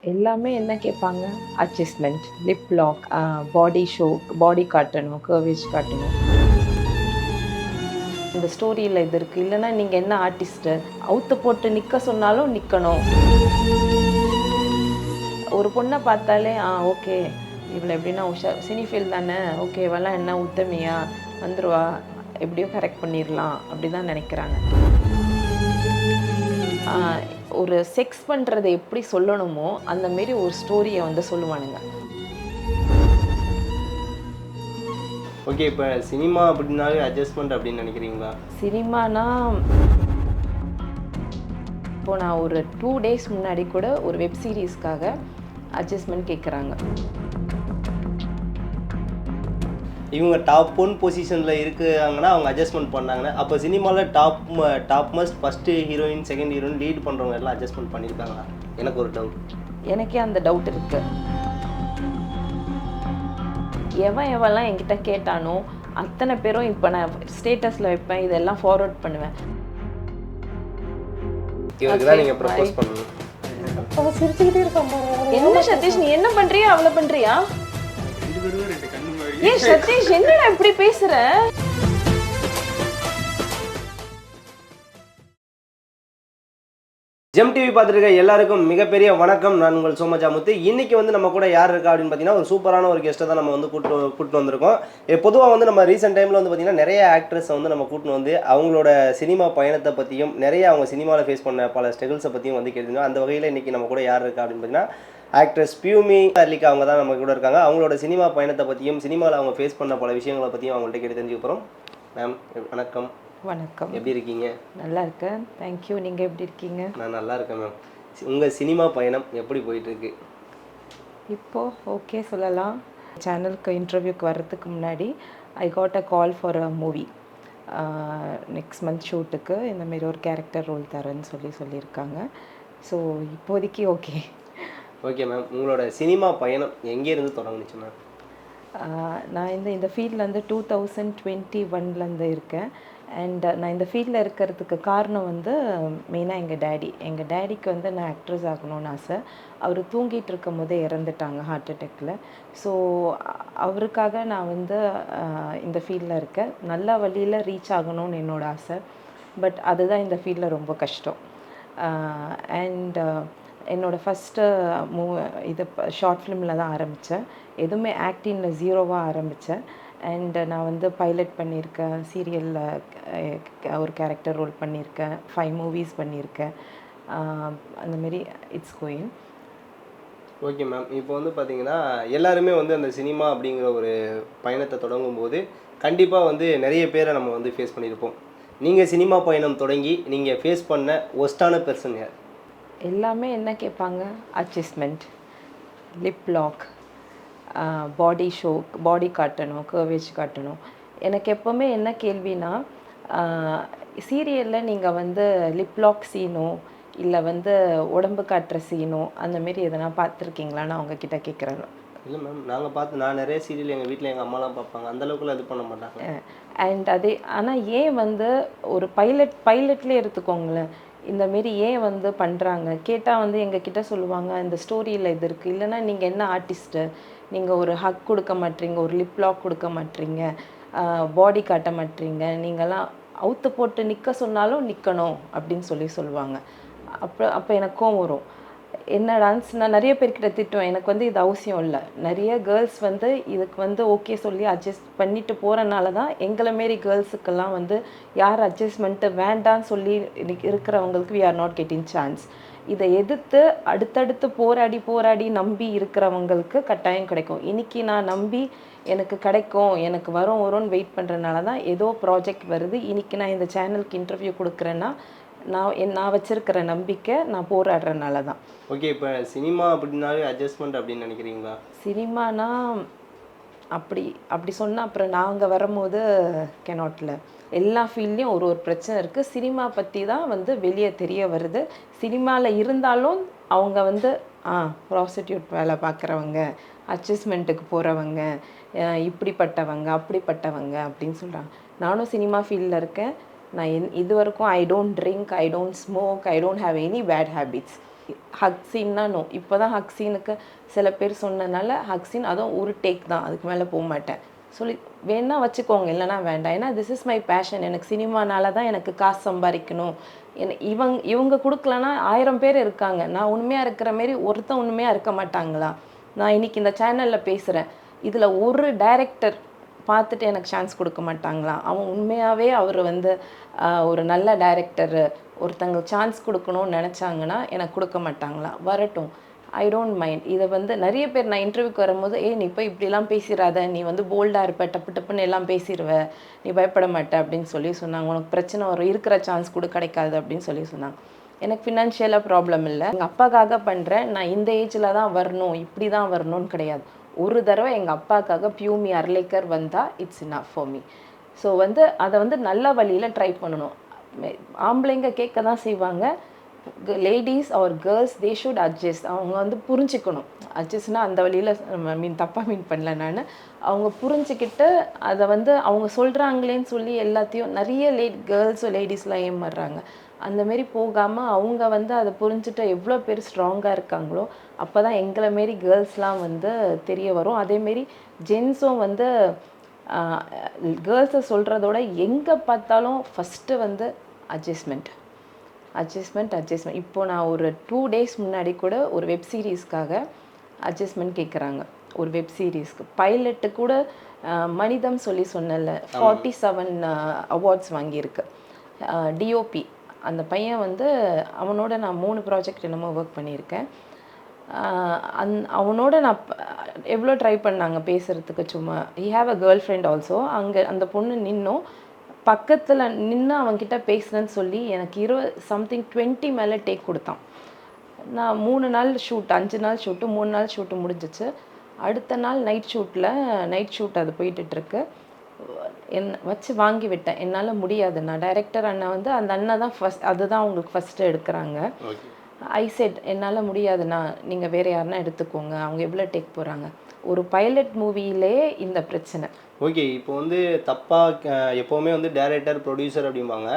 எல்லாமே என்ன கேட்பாங்க? Adjustment, lip lock, body show, பாடி காட்டணும், கர்வேஜ் காட்டணும். இந்த ஸ்டோரியில் இது இருக்குது, இல்லைன்னா நீங்கள் என்ன ஆர்டிஸ்ட்டு, அவுத்து போட்டு நிற்க சொன்னாலும் நிற்கணும். ஒரு பொண்ணை பார்த்தாலே ஓகே, இவளை எப்படின்னா சினி ஃபீல் தானே, ஓகே இவெல்லாம் என்ன உத்தமியா வந்துடுவா, எப்படியோ கரெக்ட் பண்ணிடலாம் அப்படி தான் நினைக்கிறாங்க. ஒரு செக்ஸ் பண்ணுறதை எப்படி சொல்லணுமோ அந்தமாரி ஒரு ஸ்டோரியை வந்து சொல்லுவானுங்க. ஓகே, இப்போ சினிமா அப்படின்னாவே அட்ஜஸ்ட்மெண்ட் அப்படின்னு நினைக்கிறீங்களா? சினிமானா இப்போ நான் ஒரு 2 days முன்னாடி கூட ஒரு வெப் சீரிஸ்க்காக அட்ஜஸ்ட்மெண்ட் கேட்குறாங்க. இவங்க டாப் 1 பொசிஷனில் இருக்காங்கன்னா அவங்க அட்ஜஸ்ட்மெண்ட் பண்ணாங்கன்னா, அப்போ சினிமாவில் top must first heroine, second heroine, lead பண்ணுறவங்க எல்லாம் அட்ஜஸ்ட்மெண்ட் பண்ணியிருக்காங்களா? எனக்கு ஒரு டவுட். எனக்கே அந்த டவுட் இருக்குது. எவெல்லாம் என்கிட்ட கேட்டானோ அத்தனை பேரும் இப்போ நான் ஸ்டேட்டஸில் வைப்பேன், இதெல்லாம் ஃபார்வர்ட் பண்ணுவேன். இவருக்கு தான் நீங்கள் ப்ரப்போஸ் பண்ணணும். சிரிச்சுக்கிட்டே இருக்கான். என்ன சதீஷ், நீ என்ன பண்ணுறியா அவளை பண்ணுறியா? ஏன் சதீஷ் என்னடா இப்படி பேசுற? ஜெம் டிவி பார்த்துருக்க எல்லாருக்கும் மிகப்பெரிய வணக்கம். நான் உங்கள் சோமஜாமுத்து. இன்றைக்கி வந்து நம்ம கூட யார் இருக்கா அப்படின்னு பார்த்தீங்கன்னா, ஒரு சூப்பரான ஒரு கெஸ்ட்டை தான் நம்ம வந்து கூட்டு வந்திருக்கோம். பொதுவாக வந்து நம்ம ரீசெண்ட் டைமில் வந்து பார்த்திங்கன்னா நிறைய ஆக்ட்ரஸை வந்து நம்ம கூட்டின்னு வந்து அவங்களோட சினிமா பயணத்தை பற்றியும் நிறைய அவங்க சினிமாவில் ஃபேஸ் பண்ண பல ஸ்ட்ரகிள்ஸை பற்றியும் வந்து கேட்டுருந்தோம். அந்த வகையில் இன்றைக்கி நம்ம கூட யார் இருக்கா அப்படின்னு பார்த்தீங்கன்னா, ஆக்ட்ரஸ் பியூமி அர்லிகா அவங்க தான் நம்ம கூட இருக்காங்க. அவங்களோட சினிமா பயணத்தை பற்றியும் சினிமாவில் அவங்க ஃபேஸ் பண்ண பல விஷயங்களை பற்றியும் அவங்கள்ட்ட கேட்டு தெரிஞ்சுக்க போகிறோம். மேம் வணக்கம். வணக்கம். எப்படி இருக்கீங்க? நல்லா இருக்கேன், தேங்க்யூ. நீங்கள் எப்படி இருக்கீங்க? நான் நல்லா இருக்கேன் மேம். உங்கள் சினிமா பயணம் எப்படி போயிட்டுருக்கு? இப்போது ஓகே சொல்லலாம். சேனலுக்கு இன்டர்வியூக்கு வர்றதுக்கு முன்னாடி I got a call for a movie. Next month ஷூட்டுக்கு இந்தமாரி ஒரு கேரக்டர் ரோல் தரேன்னு சொல்லியிருக்காங்க. ஸோ இப்போதைக்கு ஓகே. ஓகே மேம், உங்களோட சினிமா பயணம் எங்கேருந்து தொடங்குச்சு மேம்? நான் இந்த ஃபீல்டில் வந்து 2021 இருக்கேன். அண்ட் நான் இந்த ஃபீல்டில் இருக்கிறதுக்கு காரணம் வந்து மெயினாக எங்கள் டேடிக்கு வந்து நான் ஆக்ட்ரஸ் ஆகணும்னு ஆசை. அவர் தூங்கிட்டு இருக்கும் போதே இறந்துட்டாங்க ஹார்ட் அட்டாக்ல. ஸோ அவருக்காக நான் வந்து இந்த ஃபீல்டில் இருக்கேன். நல்ல வழியில் ரீச் ஆகணும்னு என்னோடய ஆசை. பட் அதுதான் இந்த ஃபீல்டில் ரொம்ப கஷ்டம். அண்ட் என்னோடய ஃபஸ்ட்டு இது ஷார்ட் ஃபிலிமில் தான் ஆரம்பித்தேன். எதுவுமே ஆக்டிங்கில் ஜீரோவாக ஆரம்பித்தேன். அண்ட் நான் வந்து பைலட் பண்ணியிருக்கேன், சீரியலில் ஒரு கேரக்டர் ரோல் பண்ணியிருக்கேன், 5 மூவிஸ் பண்ணியிருக்கேன். அந்தமாரி இட்ஸ் கோயிங். ஓகே மேம், இப்போ வந்து பார்த்தீங்கன்னா எல்லாருமே வந்து அந்த சினிமா அப்படிங்கிற ஒரு பயணத்தை தொடங்கும்போது கண்டிப்பாக வந்து நிறைய பேரை நம்ம வந்து ஃபேஸ் பண்ணியிருப்போம். நீங்கள் சினிமா பயணம் தொடங்கி நீங்கள் ஃபேஸ் பண்ண ஒஸ்டான பெர்சன் யார்? எல்லாமே என்ன கேட்பாங்க? Adjustment, lip lock, body show, பாடி காட்டணும், கர்வேஜ் காட்டணும். எனக்கு எப்போவுமே என்ன கேள்வினா, சீரியலில் நீங்கள் வந்து லிப் லாக் சீனோ இல்லை வந்து உடம்பு காட்டுற சீனோ அந்தமாரி எதனா பார்த்துருக்கீங்களான்னு அவங்கக்கிட்ட கேட்குறாங்க. இல்லை மேம், நான் நிறைய சீரியல் எங்கள் வீட்டில் எங்கள் அம்மாலாம் பார்ப்பாங்க, அந்தளவுக்குலாம் இது பண்ண மாட்டாங்க. அண்ட் அதே ஆனால் ஏன் வந்து ஒரு பைலட்லேயே எடுத்துக்கோங்களேன், இந்தமாரி ஏன் வந்து பண்ணுறாங்க கேட்டால் வந்து எங்ககிட்ட சொல்லுவாங்க, இந்த ஸ்டோரியில் இது இருக்குது, இல்லைன்னா நீங்கள் என்ன ஆர்டிஸ்ட்டு, நீங்கள் ஒரு ஹக் கொடுக்க மாட்டீங்க, ஒரு லிப் லாக் கொடுக்க மாட்டீங்க, பாடி காட்ட மாட்டீங்க, நீங்கள்லாம் அவுத்து போட்டு நிற்க சொன்னாலும் நிற்கணும் அப்படின்னு சொல்லுவாங்க. அப்போ எனக்கு கோவம் வரும். என்ன டான்ஸ், நான் நிறைய பேர்கிட்ட திட்டுவேன், எனக்கு வந்து இது அவசியம் இல்லை. நிறைய கேர்ள்ஸ் வந்து இதுக்கு வந்து ஓகே சொல்லி அட்ஜஸ்ட் பண்ணிட்டு போகிறனால தான் எங்களை மாரி கேர்ள்ஸுக்கெல்லாம் வந்து யார் அட்ஜஸ்ட்மெண்ட்டு வேண்டான்னு சொல்லி இருக்கிறவங்களுக்கு we are not getting chance. இதை எதிர்த்து அடுத்தடுத்து போராடி நம்பி இருக்கிறவங்களுக்கு கட்டாயம் கிடைக்கும். இன்றைக்கி நான் நம்பி எனக்கு கிடைக்கும், எனக்கு வரும்னு வெயிட் பண்ணுறதுனால தான் ஏதோ ப்ராஜெக்ட் வருது. இன்றைக்கி நான் இந்த சேனலுக்கு இன்டர்வியூ கொடுக்குறேன்னா நான் வச்சுருக்கிற நம்பிக்கை, நான் போராடுறதுனால தான். ஓகே, இப்போ சினிமா அப்படின்னாலே அட்ஜஸ்ட்மெண்ட் அப்படின்னு நினைக்கிறீங்களா? சினிமானா அப்படி சொன்னால் அப்புறம் நாங்கள் வரும்போது கெனாட்டில் எல்லா ஃபீல்ட்லேயும் ஒரு பிரச்சனை இருக்குது. சினிமா பற்றி தான் வந்து வெளியே தெரிய வருது. சினிமாவில் இருந்தாலும் அவங்க வந்து ப்ராஸ்டியூட் வேலை பார்க்குறவங்க, அட்ஜஸ்ட்மெண்ட்டுக்கு போகிறவங்க, இப்படிப்பட்டவங்க அப்படிப்பட்டவங்க அப்படின்னு சொல்கிறாங்க. நானும் சினிமா ஃபீல்டில் இருக்கேன். நான் இது வரைக்கும் I don't drink, I don't smoke, I don't have any bad habits. Hug சீன்னா நோ. இப்போ தான் ஹக் சீனுக்கு சில பேர் சொன்னனால ஹக் சீன் அதுவும் ஒரு டேக் தான், அதுக்கு மேலே போக மாட்டேன் சொல்லி வேணா வச்சுக்கோங்க, இல்லைனா வேண்டாம். ஏன்னா திஸ் இஸ் மை பேஷன். எனக்கு சினிமானால தான் எனக்கு காசு சம்பாதிக்கணும். இவங்க கொடுக்கலன்னா 1000 பேர் இருக்காங்க. நான் உண்மையாக இருக்கிற மாரி ஒருத்தன் உண்மையாக இருக்க மாட்டாங்களா? நான் இன்னைக்கு இந்த சேனலில் பேசுகிறேன், இதில் ஒரு டைரக்டர் பார்த்துட்டு எனக்கு சான்ஸ் கொடுக்க மாட்டாங்களா? அவன் உண்மையாகவே அவர் வந்து ஒரு நல்ல டைரக்டரு, ஒருத்தங்க சான்ஸ் கொடுக்கணும்னு நினச்சாங்கன்னா எனக்கு கொடுக்க மாட்டாங்களா? வரட்டும், ஐ டோன்ட் மைண்ட். இதை வந்து நிறைய பேர் நான் இன்டர்வியூக்கு வரும்போது, நீ போய் இப்படிலாம் பேசிடாத, நீ வந்து போல்டாக இருப்ப, டப்பு டப்புன்னு எல்லாம் பேசிடுவ, நீ பயப்பட மாட்ட அப்படின்னு சொல்லி சொன்னாங்க. உனக்கு பிரச்சனை வரும், இருக்கிற சான்ஸ் கூட கிடைக்காது அப்படின்னு சொல்லி சொன்னாங்க. எனக்கு ஃபினான்ஷியலாக ப்ராப்ளம் இல்லை, எங்கள் அப்பாக்காக பண்ணுறேன். நான் இந்த ஏஜில் தான் வரணும், இப்படி தான் வரணும்னு கிடையாது. ஒரு தடவை எங்கள் அப்பாக்காக பியூமி அர்லேக்கர் வந்தால் it's enough for me. So வந்து அதை வந்து நல்ல வழியில் ட்ரை பண்ணணும். ஆம்பளைங்க கேட்க தான் செய்வாங்க. Ladies or girls they should adjust. அவங்க வந்து புரிஞ்சுக்கணும். அட்ஜஸ்ட்னா அந்த வழியில் தப்பாக மீன் பண்ணல நான். அவங்க புரிஞ்சுக்கிட்டு அதை வந்து அவங்க சொல்கிறாங்களேன்னு சொல்லி எல்லாத்தையும் நிறைய கேர்ள்ஸும் லேடிஸ்லாம் ஏமாறுறாங்க. அந்தமாரி போகாமல் அவங்க வந்து அதை புரிஞ்சுட்டு எவ்வளோ பேர் ஸ்ட்ராங்காக இருக்காங்களோ அப்போ தான் எங்களை மாரி கேர்ள்ஸ்லாம் வந்து தெரிய வரும். அதேமாரி ஜென்ஸும் வந்து கேர்ள்ஸை சொல்கிறதோட எங்கே பார்த்தாலும் ஃபஸ்ட்டு வந்து அட்ஜஸ்ட்மெண்ட். இப்போ நான் ஒரு 2 days முன்னாடி கூட ஒரு வெப் சீரிஸ்க்காக அட்ஜஸ்ட்மெண்ட் கேட்குறாங்க. ஒரு வெப் சீரிஸ்க்கு பைலட்டு கூட மனிதம் சொல்லி சொன்னல 47 அவார்ட்ஸ் வாங்கியிருக்கு. டிஓபி அந்த பையன் வந்து அவனோட நான் 3 ப்ராஜெக்ட் என்னமோ ஒர்க் பண்ணியிருக்கேன். அவனோட நான் எவ்வளோ ட்ரை பண்ணாங்க பேசுகிறதுக்கு. சும்மா he have a girl friend also. அங்கே அந்த பொண்ணு நின்னும் பக்கத்தில் நின்று அவன்கிட்ட பேசுனேன்னு சொல்லி எனக்கு 20 மேலே டேக் கொடுத்தான். நான் 3 நாள் ஷூட், 5 நாள் ஷூட்டு, 3 நாள் ஷூட்டு முடிஞ்சிச்சு. அடுத்த நாள் நைட் ஷூட் அது போயிட்டுருக்கு. வச்சு வாங்கி விட்டேன். என்னால் முடியாது, நான் டைரக்டர் அண்ணா வந்து அந்த அண்ணா தான் அதுதான் அவங்களுக்கு ஃபஸ்ட்டு எடுக்கிறாங்க. ஐ செட் என்னால் முடியாதுண்ணா, நீங்கள் வேறு யாருன்னா எடுத்துக்கோங்க, அவங்க எவ்வளோ டேக் போகிறாங்க. ஒரு பைலட் மூவிலே இந்த பிரச்சனை. ஓகே, இப்போ வந்து தப்பாக எப்போவுமே வந்து டைரக்டர் ப்ரொடியூசர் அப்படிம்பாங்க.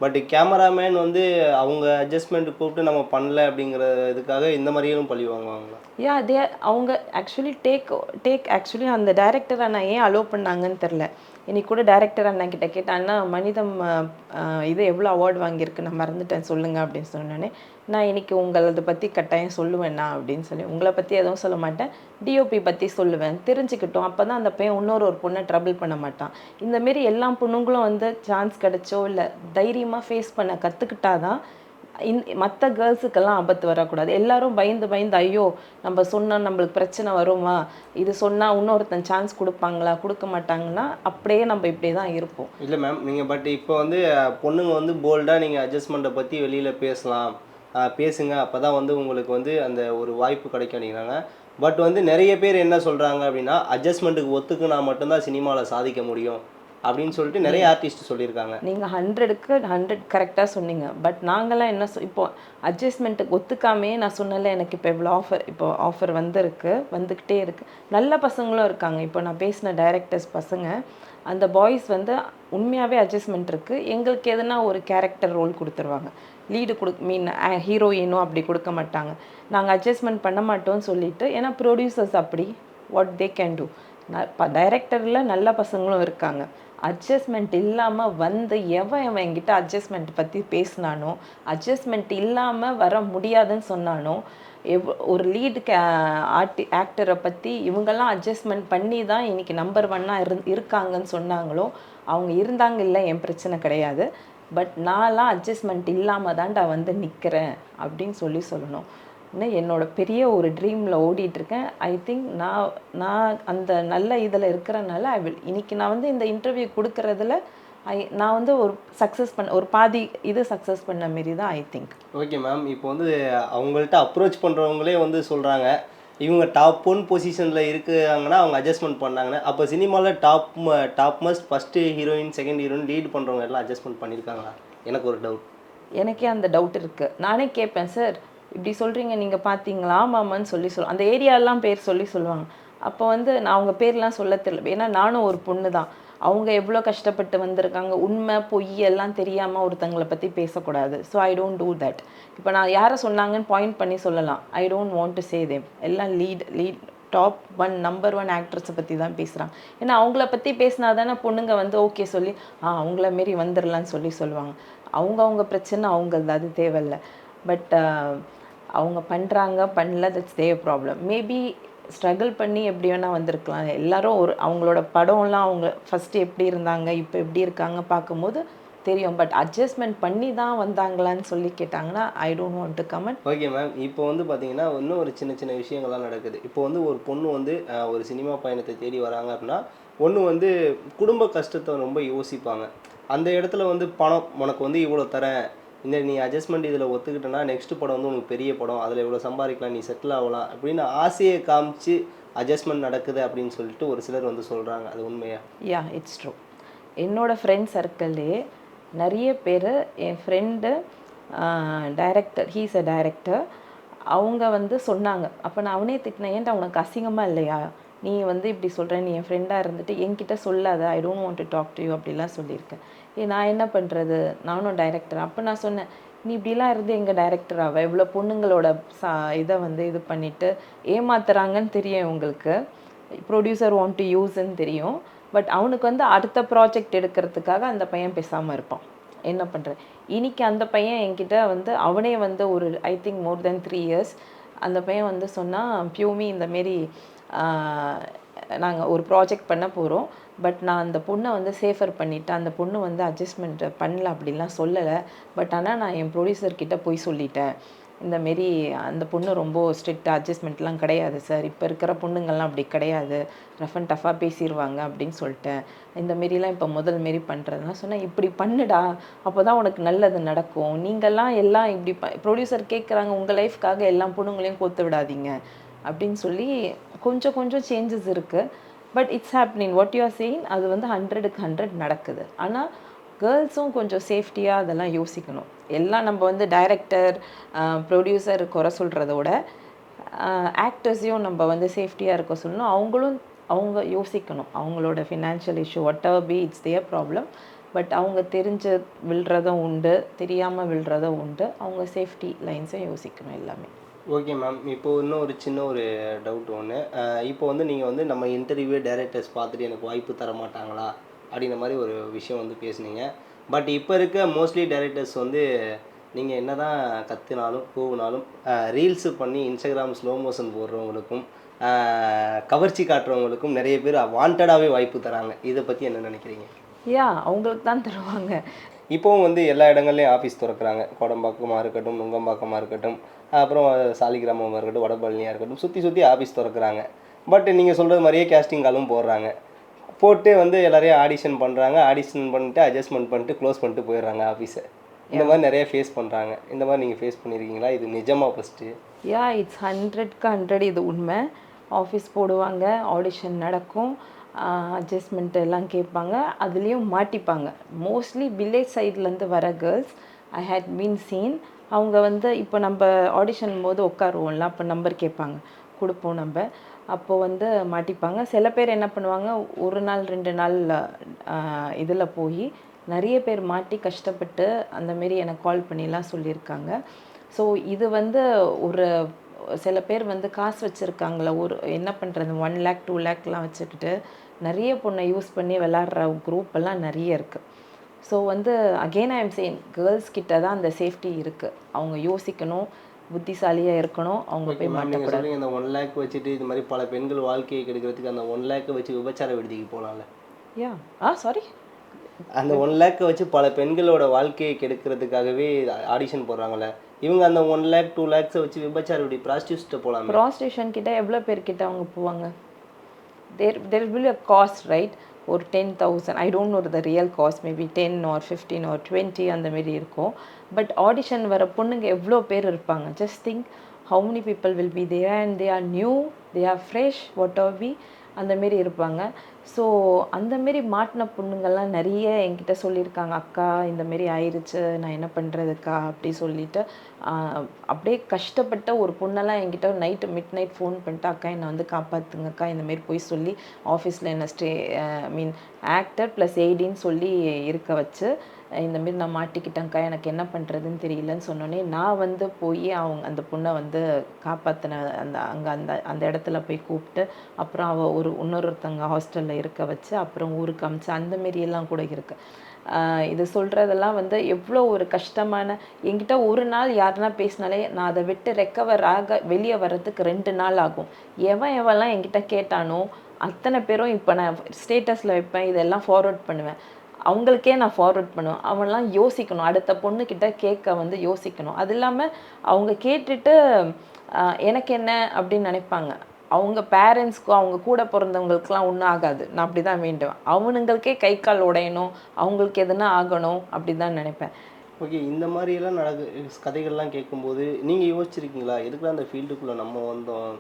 பட் கேமராமேன் வந்து அவங்க அட்ஜஸ்ட்மெண்ட் கூப்பிட்டு நம்ம பண்ணல அப்படிங்கிற இதுக்காக இந்த மாதிரியும் பழி வாங்குவாங்களா? அவங்க ஆக்சுவலி ஆக்சுவலி அந்த டைரக்டர் அண்ணா ஏன் அலோவ் பண்ணாங்கன்னு தெரில. இன்னைக்கு கூட டைரக்டர் அண்ணா கிட்ட கேட்டேன், அண்ணா மனிதம் இது எவ்வளோ அவார்டு வாங்கியிருக்கு, நான் மறந்துட்டேன் சொல்லுங்கள் அப்படின்னு சொன்னோன்னே, நான் இன்னைக்கு உங்களது பற்றி கட்டாயம் சொல்லுவேண்ணா அப்படின்னு சொல்லி, உங்களை பற்றி எதுவும் சொல்ல மாட்டேன், டிஓபி பற்றி சொல்லுவேன், தெரிஞ்சுக்கிட்டோம். அப்போ தான் அந்த பையன் ஒரு பொண்ணை ட்ரபிள் பண்ண மாட்டான். இந்தமாரி எல்லா பொண்ணுங்களும் வந்து சான்ஸ் கிடச்சோ இல்லை தைரியமாக ஃபேஸ் பண்ண கற்றுக்கிட்டாதான் மற்ற கேர்ள்ஸுக்கெல்லாம் ஆபத்து வரக்கூடாது. எல்லாரும் பயந்து ஐயோ நம்ம சொன்னால் நம்மளுக்கு பிரச்சனை வருமா, இது சொன்னால் இன்னொருத்தன் சான்ஸ் கொடுப்பாங்களா கொடுக்க மாட்டாங்கன்னா அப்படியே நம்ம இப்படியே தான் இருப்போம். இல்லை மேம், நீங்கள் பட் இப்போ வந்து பொண்ணுங்க வந்து போல்டாக நீங்கள் அட்ஜஸ்ட்மெண்ட்டை பற்றி வெளியில் பேசலாம், பேசுங்க, அப்போ தான் வந்து உங்களுக்கு வந்து அந்த ஒரு வாய்ப்பு கிடைக்கும் அப்படிங்கிறாங்க. பட் வந்து நிறைய பேர் என்ன சொல்கிறாங்க அப்படின்னா, அட்ஜஸ்ட்மெண்ட்டுக்கு ஒத்துக்குனா மட்டும்தான் சினிமாவில் சாதிக்க முடியும் அப்படின்னு சொல்லிட்டு நிறைய ஆர்டிஸ்ட் சொல்லியிருக்காங்க. நீங்கள் 100க்கு 100 கரெக்டாக சொன்னீங்க. பட் நாங்களாம் என்ன இப்போ அட்ஜஸ்ட்மெண்ட்டுக்கு ஒத்துக்காமே நான் சொன்னல, எனக்கு இப்போ இவ்வளோ ஆஃபர் வந்துக்கிட்டே இருக்குது. நல்ல பசங்களும் இருக்காங்க. இப்போ நான் பேசின டைரக்டர்ஸ் பசங்க, அந்த பாய்ஸ் வந்து உண்மையாகவே அட்ஜஸ்ட்மெண்ட் இருக்குது. எங்களுக்கு எதுனா ஒரு கேரக்டர் ரோல் கொடுத்துருவாங்க, லீடு ஹீரோயினோ அப்படி கொடுக்க மாட்டாங்க. நாங்கள் அட்ஜஸ்ட்மெண்ட் பண்ண மாட்டோம்னு சொல்லிட்டு, ஏன்னா ப்ரொடியூசர்ஸ் அப்படி வாட் தே கேன் டூ. டைரக்டரில் நல்ல பசங்களும் இருக்காங்க. அட்ஜஸ்ட்மெண்ட் இல்லாமல் வந்து எவன் என்கிட்ட அட்ஜஸ்ட்மெண்ட் பற்றி பேசினானோ, அட்ஜஸ்ட்மெண்ட் இல்லாமல் வர முடியாதுன்னு சொன்னானோ, ஒரு லீடு ஆக்டரை பற்றி இவங்கெல்லாம் அட்ஜஸ்ட்மெண்ட் பண்ணி தான் இன்றைக்கி நம்பர் 1 இருக்காங்கன்னு சொன்னாங்களோ, அவங்க இருந்தாங்க, இல்லை என் பிரச்சனை கிடையாது. பட் நான்லாம் அட்ஜஸ்ட்மெண்ட் இல்லாமல் தான்டா வந்து நிற்கிறேன் அப்படின்னு சொல்லணும். என்னோட பெரிய ஒரு ட்ரீமில் ஓடிட்டுருக்கேன். ஐ திங்க் நான் அந்த நல்ல இதில் இருக்கிறனால இன்னைக்கு நான் வந்து இந்த இன்டர்வியூ கொடுக்கறதுல நான் வந்து ஒரு பாதி சக்ஸஸ் பண்ண மாரி தான் ஐ திங்க். ஓகே மேம், இப்போ வந்து அவங்கள்ட்ட அப்ரோச் பண்ணுறவங்களே வந்து சொல்கிறாங்க, இவங்க டாப் 1 பொசிஷனில் இருக்காங்கன்னா அவங்க அட்ஜஸ்ட்மெண்ட் பண்ணாங்கன்னா, அப்போ சினிமாவில் top must first heroine, second heroine, lead பண்ணுறவங்க எல்லாம் அட்ஜஸ்ட்மெண்ட் பண்ணியிருக்காங்களா? எனக்கு ஒரு டவுட். எனக்கே அந்த டவுட் இருக்குது. நானே கேட்பேன், சார் இப்படி சொல்கிறீங்க, நீங்கள் பார்த்தீங்களா? ஆமாம்மான்னு சொல்லுவோம். அந்த ஏரியாலாம் பேர் சொல்லுவாங்க. அப்போ வந்து நான் அவங்க பேர்லாம் சொல்ல தெரியல, ஏன்னா நானும் ஒரு பொண்ணு தான். அவங்க எவ்வளோ கஷ்டப்பட்டு வந்திருக்காங்க, உண்மை பொய் எல்லாம் தெரியாமல் ஒருத்தங்களை பற்றி பேசக்கூடாது. So I don't do that. இப்போ நான் யாரை சொன்னாங்கன்னு பாயிண்ட் பண்ணி சொல்லலாம். ஐ don't want to say them. எல்லாம் லீட் டாப் 1 நம்பர் 1 ஆக்ட்ரஸை பற்றி தான் பேசுகிறாங்க. ஏன்னா அவங்கள பற்றி பேசினா தானே பொண்ணுங்க வந்து ஓகே சொல்லி அவங்கள மாரி வந்துடலான்னு சொல்லுவாங்க. அவங்க பிரச்சனை அவங்களது, அது தேவையில்லை. பட் அவங்க பண்ணுறாங்க பண்ணல, that's there problem. Maybe struggle பண்ணி எப்படி வேணால் வந்திருக்கலாம். எல்லாரும் அவங்களோட படம்லாம் அவங்க ஃபஸ்ட்டு எப்படி இருந்தாங்க இப்போ எப்படி இருக்காங்க பார்க்கும்போது தெரியும். பட் அட்ஜஸ்ட்மெண்ட் பண்ணி தான் வந்தாங்களான்னு சொல்லி கேட்டாங்கன்னா ஐ don't want to comment. Okay ma'am, இப்போ வந்து பார்த்தீங்கன்னா இன்னும் ஒரு சின்ன சின்ன விஷயங்கள்லாம் நடக்குது. இப்போ வந்து ஒரு பொண்ணு வந்து ஒரு சினிமா பயணத்தை தேடி வராங்க அப்படின்னா, ஒன்று வந்து குடும்ப கஷ்டத்தை ரொம்ப யோசிப்பாங்க. அந்த இடத்துல வந்து பணம் உனக்கு வந்து இவ்வளோ தரேன், நீ அட்ஜஸ்ட்மெண்ட் இதில் ஒத்துக்கிட்டேன்னா நெக்ஸ்ட் படம் வந்து உனக்கு பெரிய படம், அதில் இவ்வளோ சம்பாதிக்கலாம், நீ செட்டில் ஆகலாம் அப்படின்னு ஆசையை காமிச்சு அட்ஜஸ்ட்மெண்ட் நடக்குது அப்படின்னு சொல்லிட்டு ஒரு சிலர் வந்து சொல்கிறாங்க. அது உண்மையா? Yeah, it's true. என்னோடய ஃப்ரெண்ட் சர்க்கிள்லே நிறைய பேர், என் friend director, he's a director, அவங்க வந்து சொன்னாங்க. அப்போ நான் அவனே திட்டினேன், ஏன்டா உனக்கு அசிங்கமாக இல்லையா, நீ வந்து இப்படி சொல்கிற, நீ என் ஃப்ரெண்டாக இருந்துட்டு என்கிட்ட சொல்லாத, I don't want to talk to you அப்படிலாம் சொல்லியிருக்கேன். நான் என்ன பண்ணுறது, நானும் டைரக்டர். அப்போ நான் சொன்னேன், நீ இப்படிலாம் இருந்து எங்கள் டைரக்டராக இவ்வளோ பொண்ணுங்களோட இதை வந்து இது பண்ணிவிட்டு ஏமாத்துறாங்கன்னு தெரியும் உங்களுக்கு, ப்ரொடியூசர் வாண்ட் டு யூஸ்ன்னு தெரியும். பட் அவனுக்கு வந்து அடுத்த ப்ராஜெக்ட் எடுக்கிறதுக்காக அந்த பையன் பேசாமல் இருப்பான். என்ன பண்ணுறேன், இன்றைக்கி அந்த பையன் என்கிட்ட வந்து அவனே வந்து ஒரு I think more then 3 years அந்த பையன் வந்து சொன்னால், பியூமி இந்தமாரி நாங்கள் ஒரு ப்ராஜெக்ட் பண்ண போகிறோம், பட் நான் அந்த பொண்ணை வந்து சேஃபர் பண்ணிவிட்டேன், அந்த பொண்ணு வந்து அட்ஜஸ்ட்மெண்ட் பண்ணல அப்படிலாம் சொல்லலை. பட் ஆனால் நான் என் ப்ரொடியூசர்கிட்ட போய் சொல்லிட்டேன், இந்தமாரி அந்த பொண்ணு ரொம்ப ஸ்ட்ரிக்ட், அட்ஜஸ்ட்மெண்ட்லாம் கிடையாது சார், இப்போ இருக்கிற பொண்ணுங்கள்லாம் அப்படி கிடையாது, ரஃப் அண்ட் டஃபாக பேசிடுவாங்க அப்படின்னு சொல்லிட்டேன். இந்தமாரிலாம் இப்போ மாரி பண்ணுறதுனா சொன்னேன், இப்படி பண்ணுடா, அப்போ தான் உனக்கு நல்லது நடக்கும். நீங்கள்லாம் எல்லாம் இப்படி ப்ரொடியூசர் கேட்குறாங்க, உங்கள் லைஃப்காக எல்லா பொண்ணுங்களையும் கோத்து விடாதீங்க அப்படின்னு சொல்லி கொஞ்சம் கொஞ்சம் சேஞ்சஸ் இருக்குது. But it's happening what you are saying, அது வந்து 100க்கு 100 நடக்குது. ஆனால் கேர்ள்ஸும் கொஞ்சம் சேஃப்டியாக அதெல்லாம் யோசிக்கணும். எல்லாம் நம்ம வந்து டைரக்டர் ப்ரொடியூசர் குறை சொல்கிறதோட ஆக்டர்ஸையும் நம்ம வந்து சேஃப்டியாக இருக்க சொல்லணும். அவங்க யோசிக்கணும், அவங்களோட financial issue what ever be, it's there problem. But அவங்க தெரிஞ்சு விழுறதும் உண்டு, தெரியாமல் விழுறதும் உண்டு. அவங்க சேஃப்டி லைன்ஸும் யோசிக்கணும் எல்லாமே. ஓகே மேம், இப்போது இன்னும் ஒரு சின்ன ஒரு டவுட் ஒன்று. இப்போ வந்து நீங்கள் வந்து நம்ம இன்டர்வியூ டைரக்டர்ஸ் பார்த்துட்டு எனக்கு வாய்ப்பு தர மாட்டாங்களா அப்படின்ற மாதிரி ஒரு விஷயம் வந்து பேசுனீங்க. பட் இப்போ இருக்க மோஸ்ட்லி டைரக்டர்ஸ் வந்து நீங்கள் என்ன தான் கற்றுனாலும் கூவினாலும் ரீல்ஸு பண்ணி இன்ஸ்டாகிராம் ஸ்லோ மோஷன் போடுறவங்களுக்கும் கவர்ச்சி காட்டுறவங்களுக்கும் நிறைய பேர் வாண்டடாகவே வாய்ப்பு தராங்க. இதை பற்றி என்ன நினைக்கிறீங்க? அவங்களுக்கு தான் தருவாங்க. இப்போவும் வந்து எல்லா இடங்கள்லையும் ஆஃபீஸ் திறக்கிறாங்க. கோடம்பாக்கமாக இருக்கட்டும், நுங்கம்பாக்கமாக இருக்கட்டும், அப்புறம் சாலிகிராமமாக இருக்கட்டும், வடபழனியாக இருக்கட்டும், சுற்றி ஆஃபீஸ் திறக்கிறாங்க. பட் நீங்கள் சொல்கிறது மாதிரியே கேஸ்டிங் காலும் போடுறாங்க. போட்டு வந்து எல்லாரையும் ஆடிஷன் பண்ணுறாங்க. ஆடிஷன் பண்ணிட்டு அட்ஜஸ்ட்மெண்ட் பண்ணிட்டு க்ளோஸ் பண்ணிட்டு போயிடுறாங்க ஆஃபீஸை. இந்த மாதிரி நிறைய ஃபேஸ் பண்ணுறாங்க. இந்த மாதிரி நீங்கள் ஃபேஸ் பண்ணியிருக்கீங்களா? இது நிஜமா ஃபஸ்ட்டு? இட்ஸ் 100க்கு 100 இது உண்மை. ஆஃபீஸ் போடுவாங்க, ஆடிஷன் நடக்கும், அட்ஜஸ்ட்மெண்ட் எல்லாம் கேட்பாங்க, அதுலேயும் மாட்டிப்பாங்க. மோஸ்ட்லி வில்லேஜ் சைட்லேருந்து வர girls I had been seen. அவங்க வந்து இப்போ நம்ம ஆடிஷன் போது உட்காருவோம்ல, அப்போ நம்பர் கேட்பாங்க, கொடுப்போம் நம்ம. அப்போது வந்து மாட்டிப்பாங்க. சில பேர் என்ன பண்ணுவாங்க, ஒரு நாள் 2 நாள் இதில் போய் நிறைய பேர் மாட்டி கஷ்டப்பட்டு அந்தமாரி எனக்கு கால் பண்ணிலாம் சொல்லியிருக்காங்க. ஸோ இது வந்து ஒரு சில பேர் வந்து காசு வச்சுருக்காங்கள, ஒரு என்ன பண்ணுறது 1 lakh 2 lakhலாம் வச்சுக்கிட்டு நிறைய பொண்ணை யூஸ் பண்ணி விளாட்ற குரூப் எல்லாம் நிறைய இருக்குது. ஸோ வந்து again I am saying, girls கிட்ட தான் அந்த சேஃப்டி இருக்குது. அவங்க யோசிக்கணும், புத்திசாலியாக இருக்கணும், அவங்க போய் மாட்டக்கூடாது. இந்த 1 lakh வச்சுட்டு இது மாதிரி பல பெண்கள் வாழ்க்கையை கெடுக்கிறதுக்கு அந்த 1 lakh வச்சு விபச்சார விடுதிக்கு போகலாம்ல? சாரி, அந்த 1 lakh வச்சு பல பெண்களோட வாழ்க்கையை கெடுக்கிறதுக்காகவே ஆடிஷன் போடுறாங்கல்ல, இவங்க அந்த 1 lakh 2 lakhs வச்சு விபச்சார விடுதி ப்ராஸ்டியூஷன்ட்ட போகலாம். ப்ராஸ்டியூஷன் கிட்ட எவ்வளோ பேர்கிட்ட அவங்க போவாங்க? there will be a cost, right? ஒரு 10,000, I don't know the real cost, maybe 10 or 15 or 20 அந்த மாரி இருக்கும். பட் ஆடிஷன் வர பொண்ணுங்க எவ்வளோ பேர் இருப்பாங்க? Just think how many people will be there and they are new, they are fresh, what are be, அந்தமாரி இருப்பாங்க. ஸோ அந்தமாரி மாட்டின பொண்ணுங்கள்லாம் நிறைய என்கிட்ட சொல்லியிருக்காங்க, அக்கா இந்தமாரி ஆயிடுச்சு, நான் என்ன பண்ணுறதுக்கா அப்படி சொல்லிட்டு அப்படியே கஷ்டப்பட்ட ஒரு பொண்ணெல்லாம் என்கிட்ட நைட்டு மிட் நைட் ஃபோன் பண்ணிட்டு, அக்கா என்னை வந்து காப்பாற்றுங்கக்கா, இந்தமாரி போய் சொல்லி ஆஃபீஸில் என்ன ஐ மீன் ஆக்டர் ப்ளஸ் எய்டின்னு சொல்லி இருக்க வச்சு, இந்தமாரி நான் மாட்டிக்கிட்டேன்க்கா, எனக்கு என்ன பண்ணுறதுன்னு தெரியலன்னு சொன்னோன்னே, நான் வந்து போய் அந்த பொண்ணை வந்து காப்பாற்றின அந்த இடத்துல போய் கூப்பிட்டு, அப்புறம் அவள் இன்னொருத்தங்க ஹாஸ்டலில் இருக்க வச்சு, அப்புறம் ஊருக்கு அமிச்சு அந்தமாரியெல்லாம் கூட இருக்கு. இது சொல்கிறதெல்லாம் வந்து எவ்வளோ ஒரு கஷ்டமான, என்கிட்ட ஒரு நாள் யாருன்னா பேசினாலே நான் அதை விட்டு ரெக்கவர் ஆக வெளியே வர்றதுக்கு 2 நாள் ஆகும். எவன்லாம் என்கிட்ட கேட்டானோ அத்தனை பேரும் இப்போ நான் ஸ்டேட்டஸில் வைப்பேன், இதெல்லாம் ஃபார்வர்ட் பண்ணுவேன். அவங்களுக்கே நான் ஃபார்வர்ட் பண்ணுவேன். அவன்லாம் யோசிக்கணும், அடுத்த பொண்ணுக்கிட்ட கேட்க வந்து யோசிக்கணும். அது இல்லாமல் அவங்க கேட்டுட்டு எனக்கு என்ன அப்படின்னு நினைப்பாங்க. அவங்க பேரண்ட்ஸ்க்கும் அவங்க கூட பிறந்தவங்களுக்குலாம் ஒன்றும் ஆகாது, நான் அப்படி தான் வேண்டுவேன். அவனுங்களுக்கே கை கால் உடையணும், அவங்களுக்கு எதுனா ஆகணும் அப்படி தான் நினைப்பேன். ஓகே, இந்த மாதிரியெல்லாம் கதைகள்லாம் கேட்கும்போது நீங்கள் யோசிச்சிருக்கீங்களா, எதுக்குலாம் அந்த ஃபீல்டுக்குள்ளே நம்ம வந்தோம்,